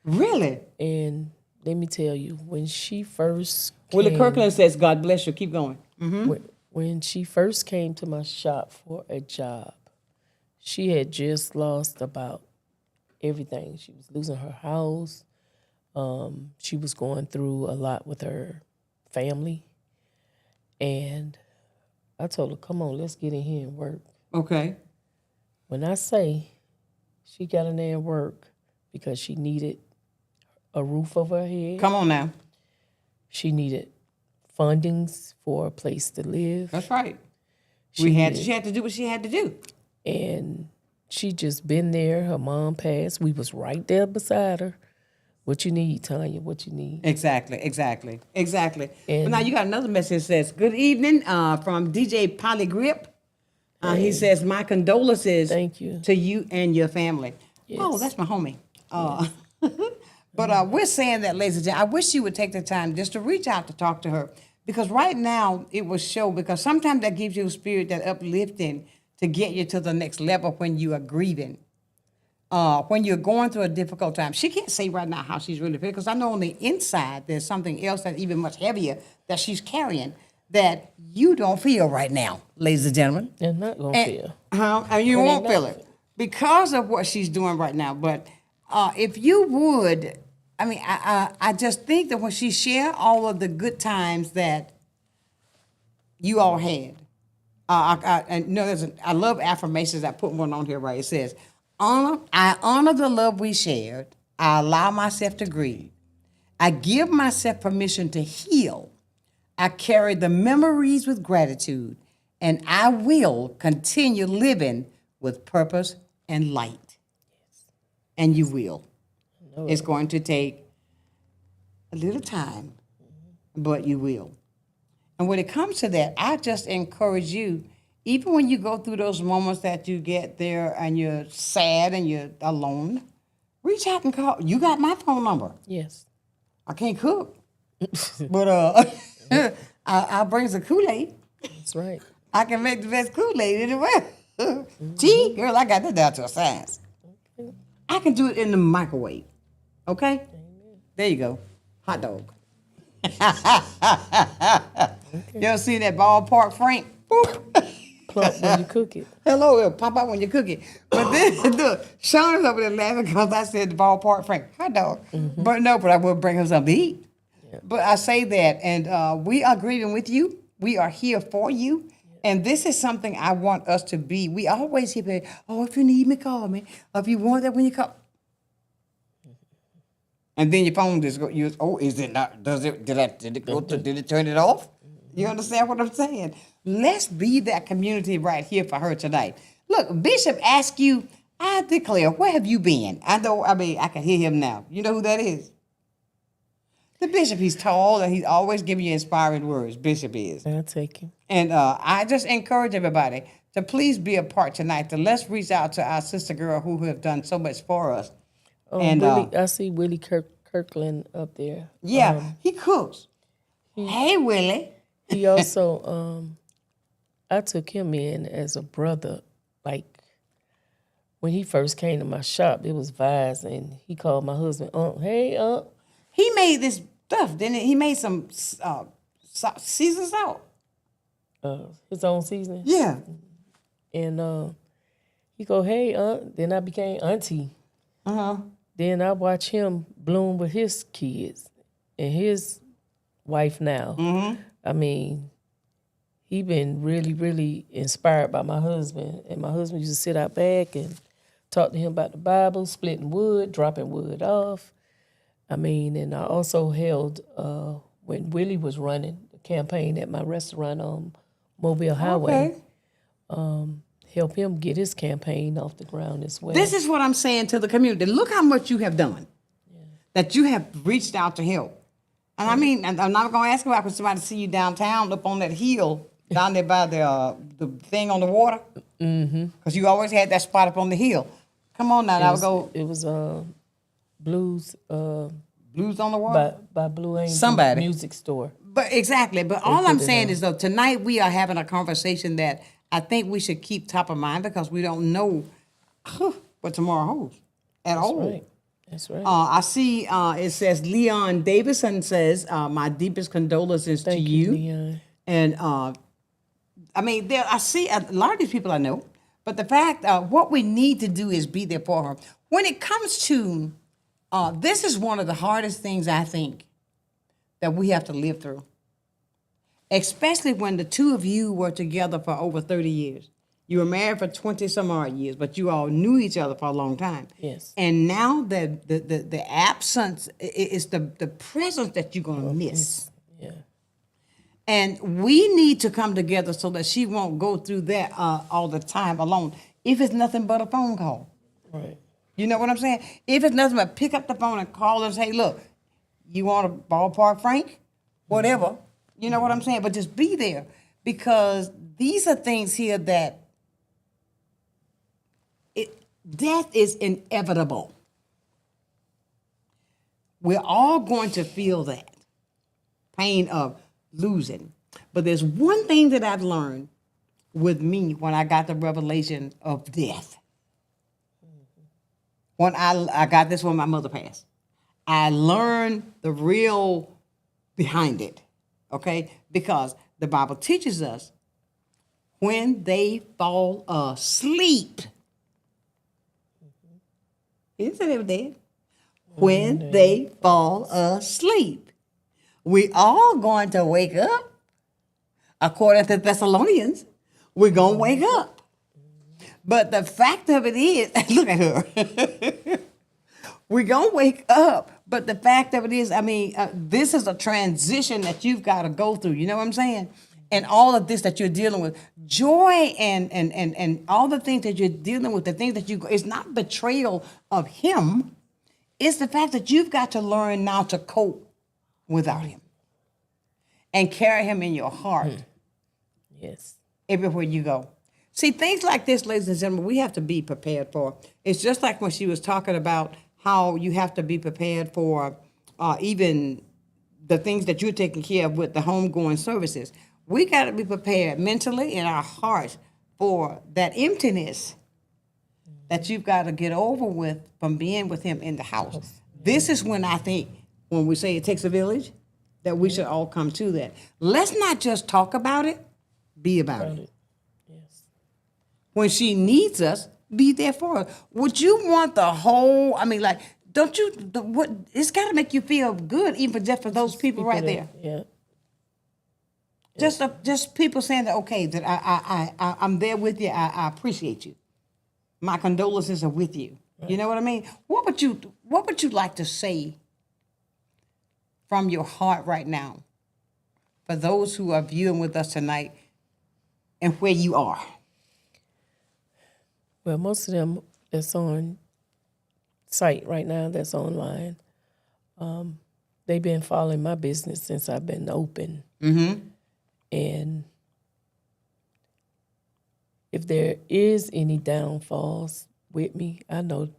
Speaker 2: Really?
Speaker 3: And let me tell you, when she first
Speaker 2: Willie Kirkland says, God bless you. Keep going. Mm-hmm.
Speaker 3: When she first came to my shop for a job, she had just lost about everything. She was losing her house. She was going through a lot with her family. And I told her, come on, let's get in here and work.
Speaker 2: Okay.
Speaker 3: When I say she got in there and work because she needed a roof over her head.
Speaker 2: Come on now.
Speaker 3: She needed fundings for a place to live.
Speaker 2: That's right. She had to do what she had to do.
Speaker 3: And she just been there. Her mom passed. We was right there beside her. What you need, Tanya, what you need.
Speaker 2: Exactly. But
Speaker 3: And-
Speaker 2: now you got another message that says, good evening from DJ Polygrip. He says, my condolences
Speaker 3: Thank you.
Speaker 2: to you and your family. Oh,
Speaker 3: Yes.
Speaker 2: that's my homie. But we're saying that, ladies and gentlemen, I wish you would take the time just to reach out to talk to her. Because right now it will show, because sometimes that gives you a spirit, that uplifting to get you to the next level when you are grieving. When you're going through a difficult time. She can't say right now how she's really feeling, because I know on the inside there's something else that's even much heavier that she's carrying that you don't feel right now, ladies and gentlemen.
Speaker 3: They're not going to feel.
Speaker 2: And you
Speaker 3: And
Speaker 2: won't
Speaker 3: they're
Speaker 2: feel
Speaker 3: not.
Speaker 2: it because of what she's doing right now. But if you would, I mean, I just think that when she shared all of the good times that you all had, I love affirmations. I put one on here, right? It says, I honor the love we shared. I allow myself to grieve. I give myself permission to heal. I carry the memories with gratitude, and I will continue living with purpose and light. And you will. It's going to take a little time, but you will. And when it comes to that, I just encourage you, even when you go through those moments that you get there and you're sad and you're alone, reach out and call. You got my phone number.
Speaker 3: Yes.
Speaker 2: I can't cook, but I'll bring some Kool-Aid.
Speaker 3: That's right.
Speaker 2: I can make the best Kool-Aid in the world. Tea, girl, I got that down to a science. I can do it in the microwave. Okay? There you go. Hot dog. You ever seen that ballpark Frank? Boop.
Speaker 3: Plump when you cook it.
Speaker 2: Hello, it'll pop out when you cook it. But then, look, Sean is over there laughing because I said the ballpark Frank hot dog. But I will bring her something to eat. Yeah. But I say that, and we are grieving with you. We are here for you. And this is something I want us to be. We always hear, if you need me, call me. Or if you want that when you call. And then your phone just goes, is it not, did it turn it off? You understand what I'm saying? Let's be that community right here for her tonight. Look, Bishop asked you, I declare, where have you been? I can hear him now. You know who that is? The bishop. He's tall and he's always giving you inspiring words. Bishop is.
Speaker 3: I'll take him.
Speaker 2: And I just encourage everybody to please be a part tonight. To let's reach out to our sister girl who have done so much for us. And
Speaker 3: Willie, I see Willie Kirkland up there.
Speaker 2: Yeah, he cooks. Hey, Willie.
Speaker 3: He also, I took him in as a brother. Like, when he first came to my shop, it was Vise, and he called my husband, hey,
Speaker 2: He made this stuff, didn't he? He made some seasoned salt.
Speaker 3: his own seasoning.
Speaker 2: Yeah.
Speaker 3: And he go, hey, then I became auntie.
Speaker 2: Uh-huh.
Speaker 3: Then I watch him bloom with his kids and his wife now.
Speaker 2: Mm-hmm.
Speaker 3: I mean, he been really, really inspired by my husband. And my husband used to sit out back and talk to him about the Bible, splitting wood, dropping wood off. I mean, and I also held, when Willie was running the campaign at my restaurant on Mobile Highway, help him get his campaign off the ground as well.
Speaker 2: This is what I'm saying to the community. Look how much you have done. Yeah. That you have reached out to help. And I mean, I'm not going to ask about somebody to see you downtown up on that hill down there by the thing on the water. Mm-hmm. Because you always had that spot up on the hill. Come on now,
Speaker 3: It was Blues.
Speaker 2: Blues on the Water?
Speaker 3: By Blue Angel
Speaker 2: Somebody.
Speaker 3: Music Store.
Speaker 2: But exactly. But all I'm saying is, though, tonight we are having a conversation that I think we should keep top of mind because we don't know what tomorrow holds at all.
Speaker 3: Right. That's right.
Speaker 2: I see it says Leon Davison says, my deepest condolences to you.
Speaker 3: Leon.
Speaker 2: And I mean, I see a lot of these people I know, but the fact what we need to do is be there for her. When it comes to, this is one of the hardest things I think that we have to live through, especially when the two of you were together for over 30 years. You were married for 20 some odd years, but you all knew each other for a long time.
Speaker 3: Yes.
Speaker 2: And now the absence is the presence that you're going to miss.
Speaker 3: Yeah.
Speaker 2: And we need to come together so that she won't go through that all the time alone, if it's nothing but a phone call.
Speaker 3: Right.
Speaker 2: You know what I'm saying? If it's nothing but pick up the phone and call and say, look, you want to ballpark Frank? Whatever. You know what I'm saying? But just be there, because these are things here that death is inevitable. We're all going to feel that pain of losing. But there's one thing that I've learned with me when I got the revelation of death. When I got this when my mother passed, I learned the real behind it, okay? Because the Bible teaches us when they fall asleep. He didn't say they were dead. When they fall asleep. We all going to wake up. According to Thessalonians, we're going to wake up. But the fact of it is, look at her. We're going to wake up. But the fact of it is, this is a transition that you've got to go through. You know what I'm saying? And all of this that you're dealing with, joy and all the things that you're dealing with, the things that it's not betrayal of him. It's the fact that you've got to learn now to cope without him and carry him in your heart.
Speaker 3: Yes.
Speaker 2: Everywhere you go. See, things like this, ladies and gentlemen, we have to be prepared for. It's just like when she was talking about how you have to be prepared for even the things that you're taking care of with the homegoing services. We got to be prepared mentally in our hearts for that emptiness that you've got to get over with from being with him in the house. This is when I think, when we say it takes a village, that we should all come to that. Let's not just talk about it, be about it.
Speaker 3: Yes.
Speaker 2: When she needs us, be there for her. Would you want the whole, don't you, it's got to make you feel good, even just for those people right there.
Speaker 3: Yeah.
Speaker 2: Just people saying that, okay, that I'm there with you, I appreciate you. My condolences are with you. Right. You know what I mean? What would you like to say from your heart right now for those who are viewing with us tonight and where you are?
Speaker 3: Well, most of them that's on site right now, that's online, they've been following my business since I've been open.
Speaker 2: Mm-hmm.
Speaker 3: And if there is any downfalls with me, I know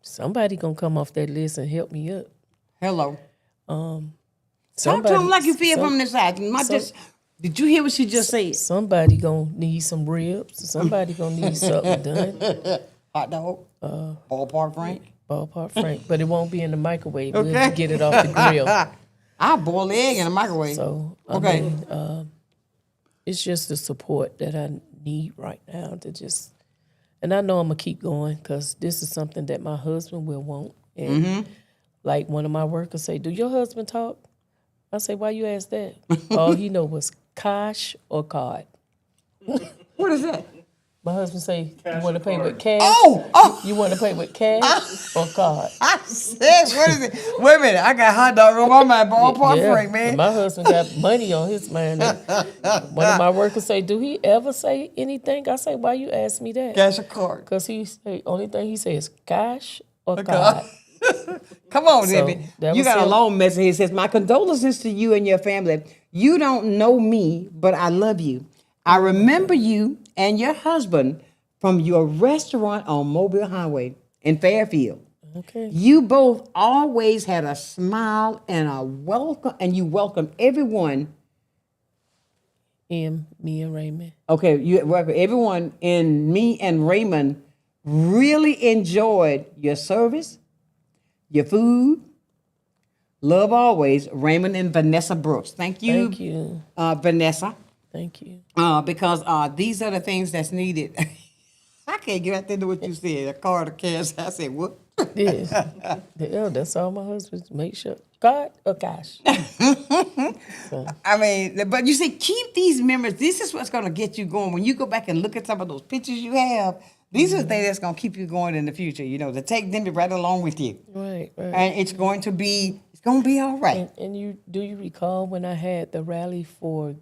Speaker 3: somebody gonna come off that list and help me up.
Speaker 2: Hello. Talk to him like you feel from the side. Did you hear what she just said?
Speaker 3: Somebody gonna need some ribs. Somebody gonna need something done.
Speaker 2: Hot dog. Ballpark Frank.
Speaker 3: Ballpark Frank, but it won't be in the microwave. Okay. We'll get it off the grill.
Speaker 2: I'll boil the egg in the microwave.
Speaker 3: So it's just the support that I need right now to just, and I know I'm gonna keep going because this is something that my husband will want. And like one of my workers say, "Do your husband talk?" I say, "Why you ask that?" All he know was cash or card.
Speaker 2: What is that?
Speaker 3: My husband say, "You want to pay with cash?
Speaker 2: Oh!
Speaker 3: You want to pay with cash or card?"
Speaker 2: I said, what is it? Wait a minute, I got hot dog on my mind, ballpark Frank, man.
Speaker 3: My husband got money on his mind. One of my workers say, "Do he ever say anything?" I say, "Why you ask me that?"
Speaker 2: Cash or card?
Speaker 3: Because he say only thing he says cash or card.
Speaker 2: Come on,
Speaker 3: So,
Speaker 2: Debbie.
Speaker 3: that
Speaker 2: You
Speaker 3: was
Speaker 2: got a
Speaker 3: him.
Speaker 2: long message here. It says, "My condolences to you and your family. You don't know me, but I love you. I remember you and your husband from your restaurant on Mobile Highway in Fairfield.
Speaker 3: Okay.
Speaker 2: You both always had a smile and a welcome, and you welcomed everyone."
Speaker 3: Me and Raymond.
Speaker 2: Okay, you welcome everyone, and me and Raymond really enjoyed your service, your food. Love always, Raymond and Vanessa Brooks. Thank you.
Speaker 3: Thank you.
Speaker 2: Vanessa.
Speaker 3: Thank you.
Speaker 2: Because these are the things that's needed. I can't get out there to what you said. A card, a cash. I said, what?
Speaker 3: Yeah. That's all my husband make sure. Card or cash. So,
Speaker 2: But you see, keep these memories. This is what's going to get you going. When you go back and look at some of those pictures you have, these are the things that's going to keep you going in the future, to take them right along with you.
Speaker 3: right.
Speaker 2: And it's going to be all right.
Speaker 3: And do you recall when I had the rally for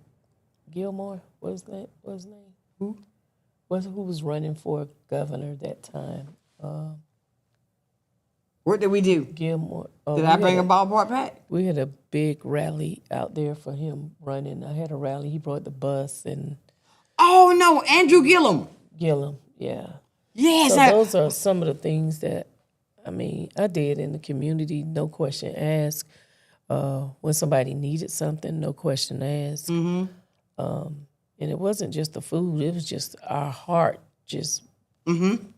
Speaker 3: Gilmore? What was his name? Who was running for governor that time?
Speaker 2: What did we do?
Speaker 3: Gilmore. Oh,
Speaker 2: Did
Speaker 3: we
Speaker 2: I
Speaker 3: had
Speaker 2: bring a
Speaker 3: a-
Speaker 2: ballpark back?
Speaker 3: We had a big rally out there for him running. I had a rally. He brought the bus and
Speaker 2: Oh no, Andrew Gillum.
Speaker 3: Gillum. Yeah.
Speaker 2: Yes,
Speaker 3: So
Speaker 2: I,
Speaker 3: those are some of the things that I did in the community. No question asked. When somebody needed something, no question asked. And it wasn't just the food; it was just our heart, just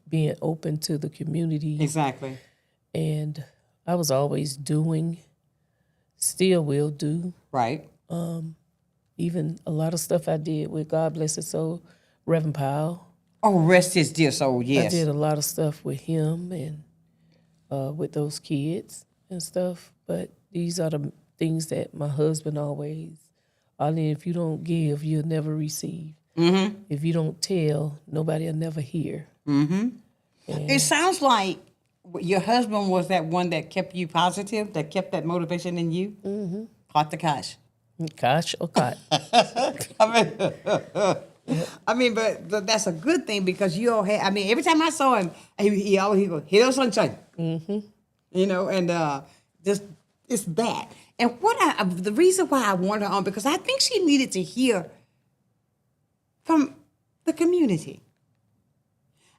Speaker 3: being open to the community.
Speaker 2: exactly.
Speaker 3: And I was always doing, still will do.
Speaker 2: Right.
Speaker 3: Even a lot of stuff I did with God Bless His Soul, Reverend Powell.
Speaker 2: Oh, rest his dear soul.
Speaker 3: I
Speaker 2: Yes.
Speaker 3: did a lot of stuff with him and with those kids and stuff. But these are the things that my husband always, Arlene, if you don't give, you'll never receive. If you don't tell, nobody will never hear.
Speaker 2: It sounds like your husband was that one that kept you positive, that kept that motivation in you. Caught the cash.
Speaker 3: Gosh, oh God.
Speaker 2: I mean, but that's a good thing because you all had. I mean, every time I saw him, he always go, "Hello, sunshine." You know, and just it's that. And the reason why I wanted her on because I think she needed to hear from the community.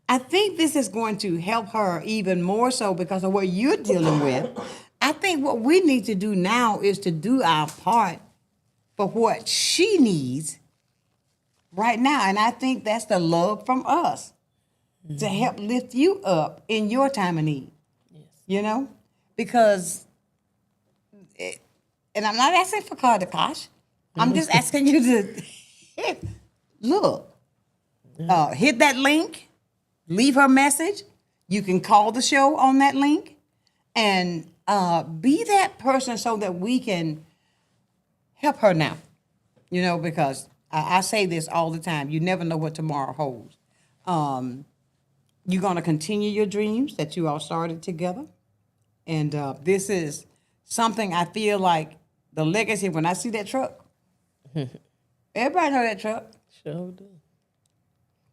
Speaker 2: I think this is going to help her even more so because of what you're dealing with. I think what we need to do now is to do our part for what she needs right now. And I think that's the love from us to help lift you up in your time of need. Yes. You know? Because, and I'm not asking for carte de cash. I'm just asking you to look, hit that link, leave her message. You can call the show on that link and be that person so that we can help her now. You know, because I say this all the time. You never know what tomorrow holds. You're going to continue your dreams that you all started together. And this is something I feel like the legacy, when I see that truck, everybody know that truck.
Speaker 3: Sure do.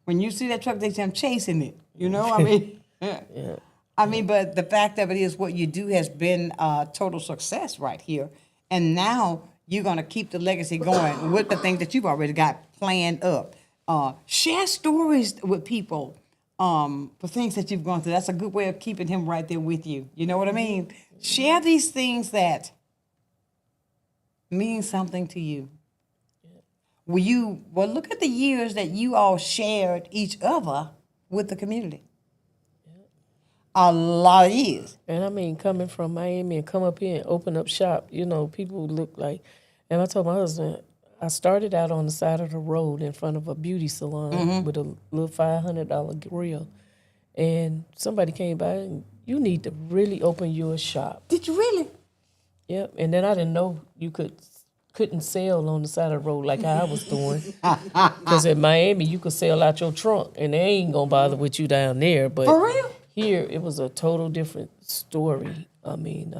Speaker 2: When you see that truck, they say, I'm chasing it. You know, I mean,
Speaker 3: Yeah.
Speaker 2: I mean, but the fact of it is what you do has been total success right here. And now you're going to keep the legacy going with the things that you've already got planned up. Share stories with people for things that you've gone through. That's a good way of keeping him right there with you. You know what I mean? Share these things that mean something to you. Well, look at the years that you all shared each other with the community. A lot of years.
Speaker 3: And I mean, coming from Miami and come up here and open up shop, you know, people look like, and I told my husband, I started out on the side of the road in front of a beauty salon with a little $500 grill. And somebody came by and you need to really open your shop.
Speaker 2: Did you really?
Speaker 3: Yep. And then I didn't know you couldn't sell on the side of the road like how I was doing. Because in Miami, you could sell out your trunk and they ain't going to bother with you down there. But
Speaker 2: For real?
Speaker 3: here, it was a total different story. I mean,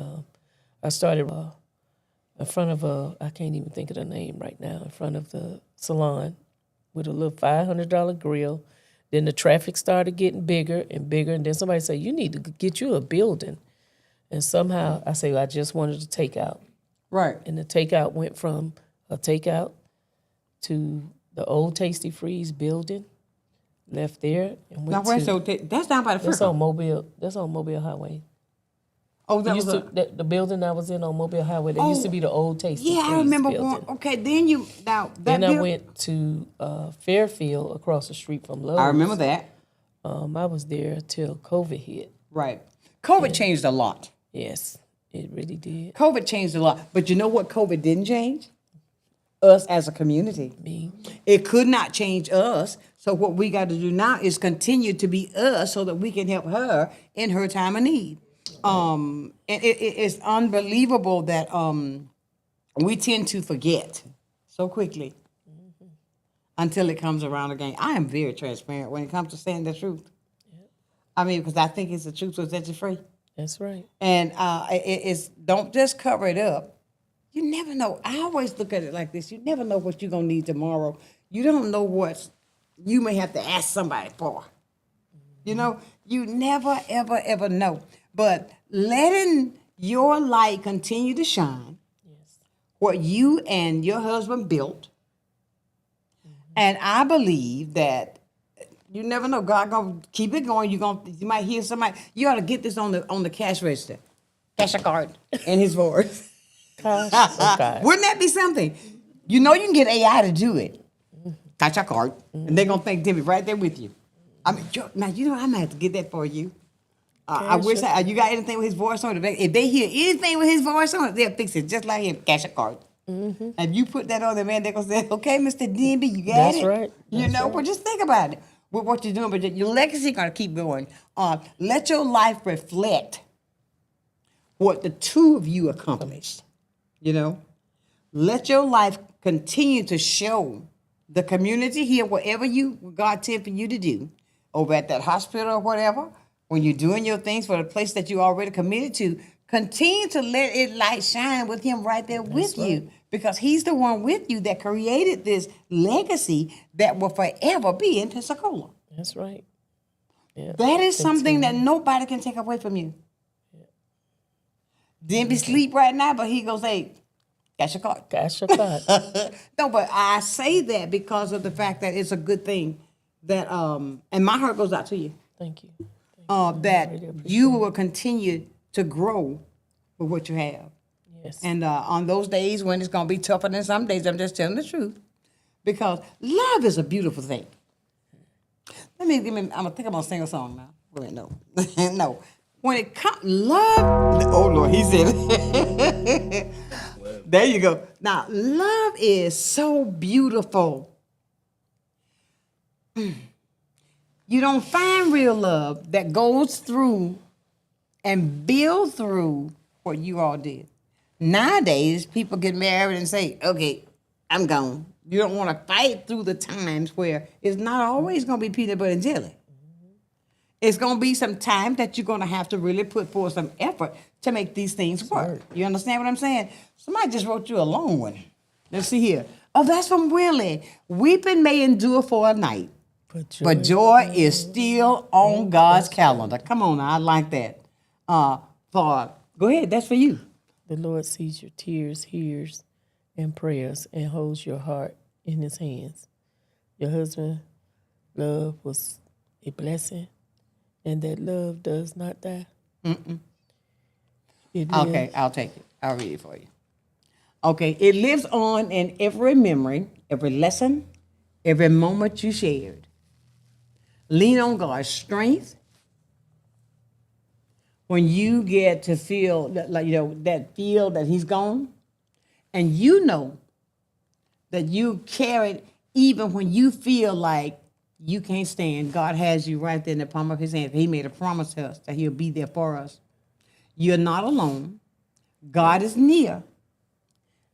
Speaker 3: I started in front of I can't even think of the name right now, in front of the salon with a little $500 grill. Then the traffic started getting bigger and bigger. And then somebody said, you need to get you a building. And somehow I say, I just wanted to take out.
Speaker 2: Right.
Speaker 3: And the takeout went from a takeout to the old Tasty Freeze building. Left there and went
Speaker 2: Now, where's
Speaker 3: to...
Speaker 2: that's down by the
Speaker 3: That's
Speaker 2: Frisco.
Speaker 3: on Mobile. That's on Mobile Highway.
Speaker 2: Oh, that
Speaker 3: Used
Speaker 2: was
Speaker 3: to, the building I was in on Mobile Highway. That used to be the old Tasty
Speaker 2: yeah,
Speaker 3: Freeze
Speaker 2: I remember
Speaker 3: building.
Speaker 2: one. Okay, then you now that
Speaker 3: Then I
Speaker 2: build-
Speaker 3: went to Fairfield across the street from Lowe's.
Speaker 2: I remember that.
Speaker 3: I was there till COVID hit.
Speaker 2: Right. COVID changed a lot.
Speaker 3: Yes, it really did.
Speaker 2: COVID changed a lot. But you know what COVID didn't change? Us as a community.
Speaker 3: Me.
Speaker 2: It could not change us. So what we got to do now is continue to be us so that we can help her in her time of need. And it's unbelievable that we tend to forget so quickly until it comes around again. I am very transparent when it comes to saying the truth. I mean, because I think it's the truth will set you free.
Speaker 3: That's right.
Speaker 2: And it's don't just cover it up. You never know. I always look at it like this. You never know what you're going to need tomorrow. You don't know what you may have to ask somebody for. You know, you never, ever, ever know. But letting your light continue to shine, what you and your husband built, and I believe that you never know. God gonna keep it going. You might hear somebody. You ought to get this on the cash register, cash a card in His voice.
Speaker 3: Gosh, oh God.
Speaker 2: Wouldn't that be something? You know you can get AI to do it. Cash a card, and they're gonna think Debbie right there with you. I mean, now you know I might have to get that for you. I wish you got anything with His voice on it. If they hear anything with His voice on it, they'll fix it just like him. Cash a card. And you put that on there, man, they're gonna say, "Okay, Mr. Denby, you got
Speaker 3: That's
Speaker 2: it."
Speaker 3: right.
Speaker 2: You
Speaker 3: That's
Speaker 2: know,
Speaker 3: right.
Speaker 2: but just think about it with what you're doing. But your legacy gonna keep going. Let your life reflect what the two of you accomplished. You know, let your life continue to show the community here, whatever God tell for you to do, over at that hospital or whatever, when you're doing your things for the place that you already committed to, continue to let it light shine with Him right there with you, because He's the one with you that created this legacy that will forever be in Pensacola.
Speaker 3: That's right. Yeah.
Speaker 2: That is something that nobody can take away from you. Didn't be sleep right now, but he gonna say, "Cash your card."
Speaker 3: Gosh, oh God.
Speaker 2: No, but I say that because of the fact that it's a good thing that and my heart goes out to you.
Speaker 3: Thank you.
Speaker 2: That you will continue to grow with what you have.
Speaker 3: Yes.
Speaker 2: And on those days when it's gonna be tougher than some days, I'm just telling the truth, because love is a beautiful thing. I think I'm gonna sing a song now. Wait, no, no. When it comes love, oh Lord, He said it. There you go. Now, love is so beautiful. You don't find real love that goes through and build through what you all did. Nowadays, people get married and say, "Okay, I'm gone." You don't want to fight through the times where it's not always going to be peanut butter and jelly. It's going to be some time that you're going to have to really put forth some effort to make these things work. You understand what I'm saying? Somebody just wrote you a long one. Let's see here. Oh, that's from Willie. Weeping may endure for a night, but joy is still on God's calendar. Come on, I like that. Go ahead, that's for you.
Speaker 3: The Lord sees your tears, hears, and prayers, and holds your heart in His hands. Your husband's love was a blessing, and that love does not die.
Speaker 2: Okay, I'll take it. I'll read it for you. Okay, it lives on in every memory, every lesson, every moment you shared. Lean on God's strength. When you get to feel that He's gone, and you know that you carried even when you feel like you can't stand, God has you right there in the palm of His hand. He made a promise to us that He'll be there for us. You're not alone. God is near.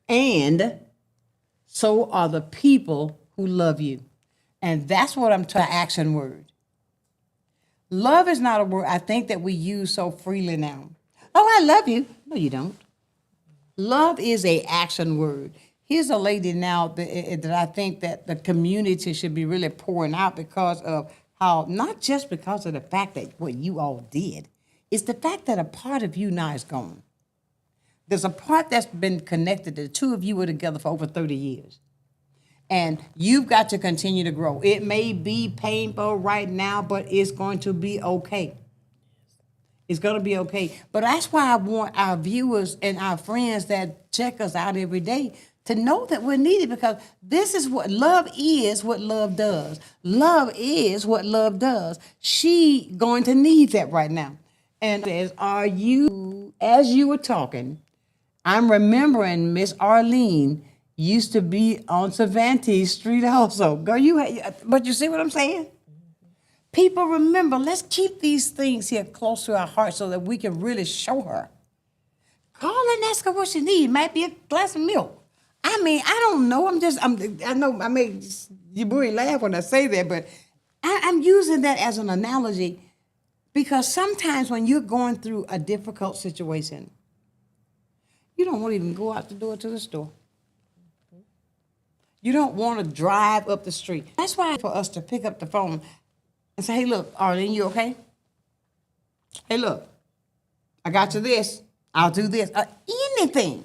Speaker 2: And so are the people who love you. And that's what I'm trying, action word. Love is not a word I think that we use so freely now. Oh, I love you. No, you don't. Love is a action word. Here's a lady now that I think that the community should be really pouring out because of how, not just because of the fact that what you all did, it's the fact that a part of you now is gone. There's a part that's been connected. The two of you were together for over 30 years. And you've got to continue to grow. It may be painful right now, but it's going to be okay. It's going to be okay. But that's why I want our viewers and our friends that check us out every day to know that we're needed, because this is what love is, what love does. Love is what love does. She going to need that right now. And as you were talking, I'm remembering Miss Arlene used to be on Cervantes Street also. Girl, but you see what I'm saying? People remember, let's keep these things here close to our heart so that we can really show her. Call and ask her what she needs. Might be a glass of milk. I mean, I don't know. I know I make you boy laugh when I say that, but I'm using that as an analogy because sometimes when you're going through a difficult situation, you don't want to even go out the door to the store. You don't want to drive up the street. That's why for us to pick up the phone and say, "Hey, look, Arlene, you okay? Hey, look, I got you this. I'll do this. Anything.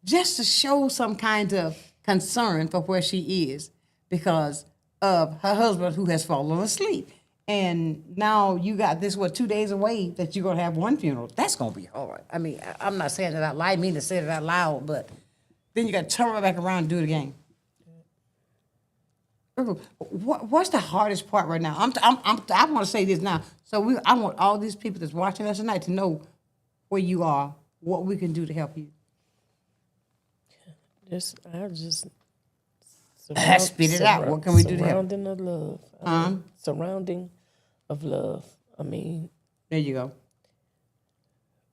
Speaker 2: Just to show some kind of concern for where she is because of her husband who has fallen asleep. And now you got this, 2 days away that you're going to have one funeral. That's going to be hard. I mean, I'm not saying it out loud. I mean to say it out loud, but then you got to turn right back around and do it again. What's the hardest part right now? I want to say this now. So I want all these people that's watching us tonight to know where you are, what we can do to help you. Spit it out. What can we do to help?
Speaker 3: Surrounding of love. Surrounding of love. I mean,
Speaker 2: there you go.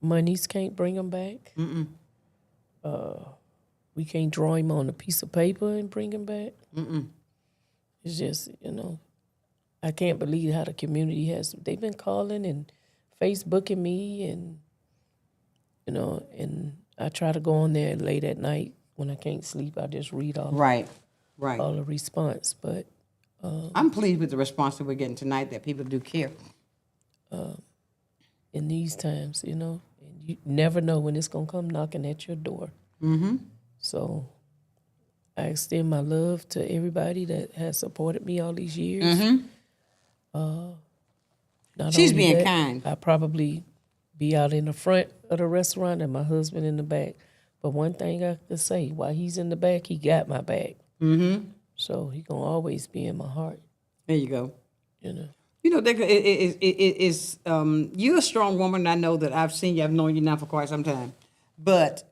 Speaker 3: Monies can't bring them back. We can't draw him on a piece of paper and bring him back. It's just, I can't believe how the community they've been calling and Facebooking me and, and I try to go on there late at night when I can't sleep. I just read all all the response. But
Speaker 2: I'm pleased with the response that we're getting tonight, that people do care.
Speaker 3: In these times, and you never know when it's going to come knocking at your door. So I extend my love to everybody that has supported me all these years.
Speaker 2: She's being kind.
Speaker 3: I probably be out in the front of the restaurant and my husband in the back. But one thing I could say, while he's in the back, he got my back. So he gonna always be in my heart.
Speaker 2: There you go. You're a strong woman. I know that I've seen you. I've known you now for quite some time. But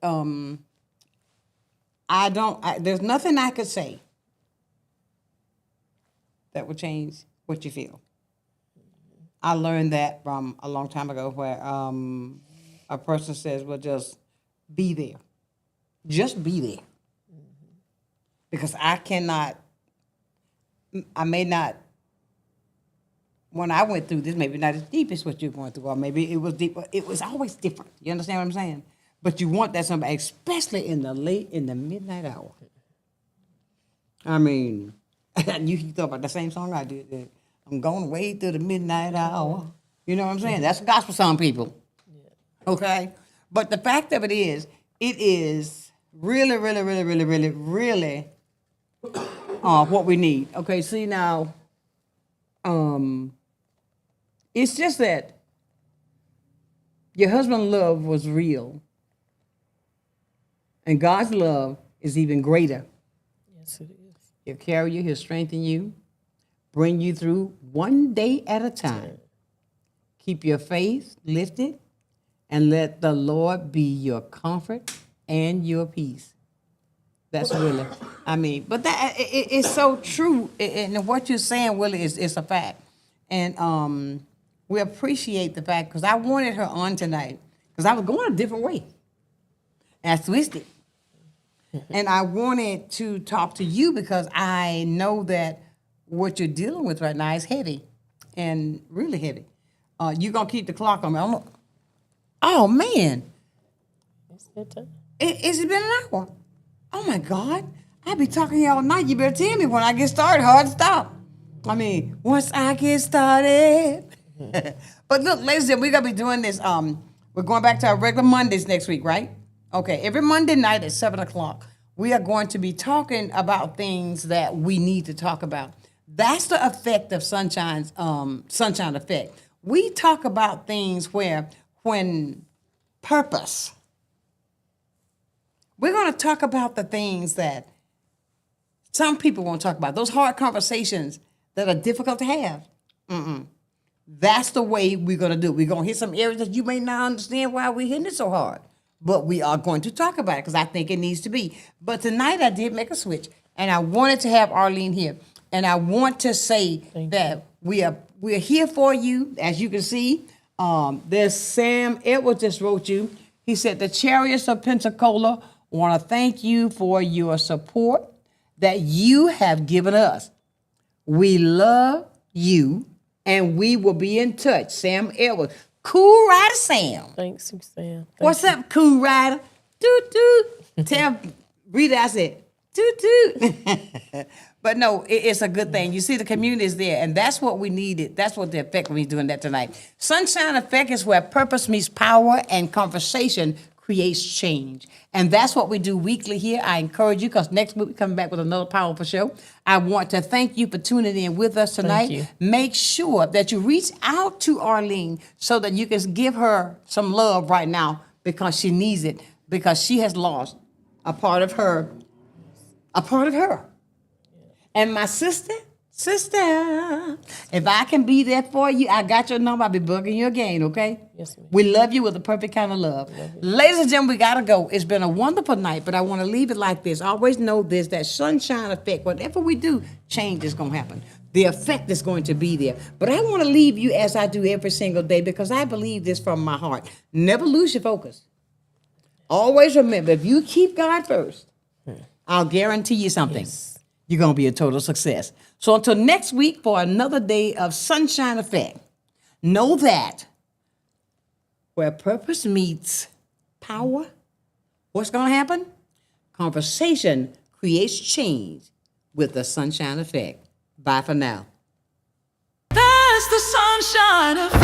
Speaker 2: there's nothing I could say that would change what you feel. I learned that from a long time ago where a person says, well, just be there. Just be there. Because I may not, when I went through this, maybe not as deep as what you're going through, or maybe it was deep, but it was always different. You understand what I'm saying? But you want that somebody, especially in the midnight hour. I mean, you thought about the same song I did. I'm going way through the midnight hour. You know what I'm saying? That's a gospel song, people. Okay? But the fact of it is really, really, really, really, really, really what we need. Okay, see now, it's just that your husband's love was real. And God's love is even greater.
Speaker 3: Yes, it is.
Speaker 2: He'll carry you, he'll strengthen you, bring you through one day at a time. Keep your faith lifted, and let the Lord be your comfort and your peace. That's Willie. I mean, but that it's so true. And what you're saying, Willie, is a fact. And we appreciate the fact, because I wanted her on tonight, because I was going a different way. And I switched it. And I wanted to talk to you because I know that what you're dealing with right now is heavy, and really heavy. You're going to keep the clock on me. Oh, man.
Speaker 3: It's that time.
Speaker 2: It's been an hour. Oh, my God. I'll be talking to you all night. You better tell me when I get started, hard to stop. I mean, once I get started. But look, ladies and gentlemen, we're going to be doing this. We're going back to our regular Mondays next week, right? Okay, every Monday night at 7 o'clock, we are going to be talking about things that we need to talk about. That's the effect of Sonshine effect. We talk about things when purpose. We're going to talk about the things that some people won't talk about, those hard conversations that are difficult to have. That's the way we're going to do it. We're going to hit some areas that you may not understand why we're hitting it so hard. But we are going to talk about it because I think it needs to be. But tonight I did make a switch, and I wanted to have Arlene here. And I want to say that we're here for you. As you can see, there's Sam Edwards just wrote you. He said, the Chariots of Pensacola want to thank you for your support that you have given us. We love you, and we will be in touch. Sam Edwards. Cool Rider Sam.
Speaker 3: Thanks, Sam.
Speaker 2: What's up, Cool Rider? Doot, doot. Tell Rita I said, Toot toot. But no, it's a good thing. You see, the community is there, and that's what we needed. That's what the effect was doing that tonight. Sunshine Effect is where purpose meets power and conversation creates change. And that's what we do weekly here. I encourage you, because next week we're coming back with another powerful show. I want to thank you for tuning in with us tonight.
Speaker 3: you.
Speaker 2: Make sure that you reach out to Arlene so that you can give her some love right now, because she needs it, because she has lost a part of her. And my sister, if I can be there for you, I got your number. I'll be bugging you again, okay?
Speaker 3: Yes, ma'am.
Speaker 2: We love you with the perfect kind of love. Ladies and gentlemen, we got to go. It's been a wonderful night, but I want to leave it like this. Always know this, that Sunshine Effect, whatever we do, change is going to happen. The effect is going to be there. But I want to leave you as I do every single day, because I believe this from my heart. Never lose your focus. Always remember, if you keep God first, I'll guarantee you something.
Speaker 3: Yes.
Speaker 2: You're going to be a total success. So until next week for another day of Sunshine Effect, know that where purpose meets power, what's going to happen? Conversation creates change with the Sunshine Effect. Bye for now.
Speaker 1: That's the sunshine effect.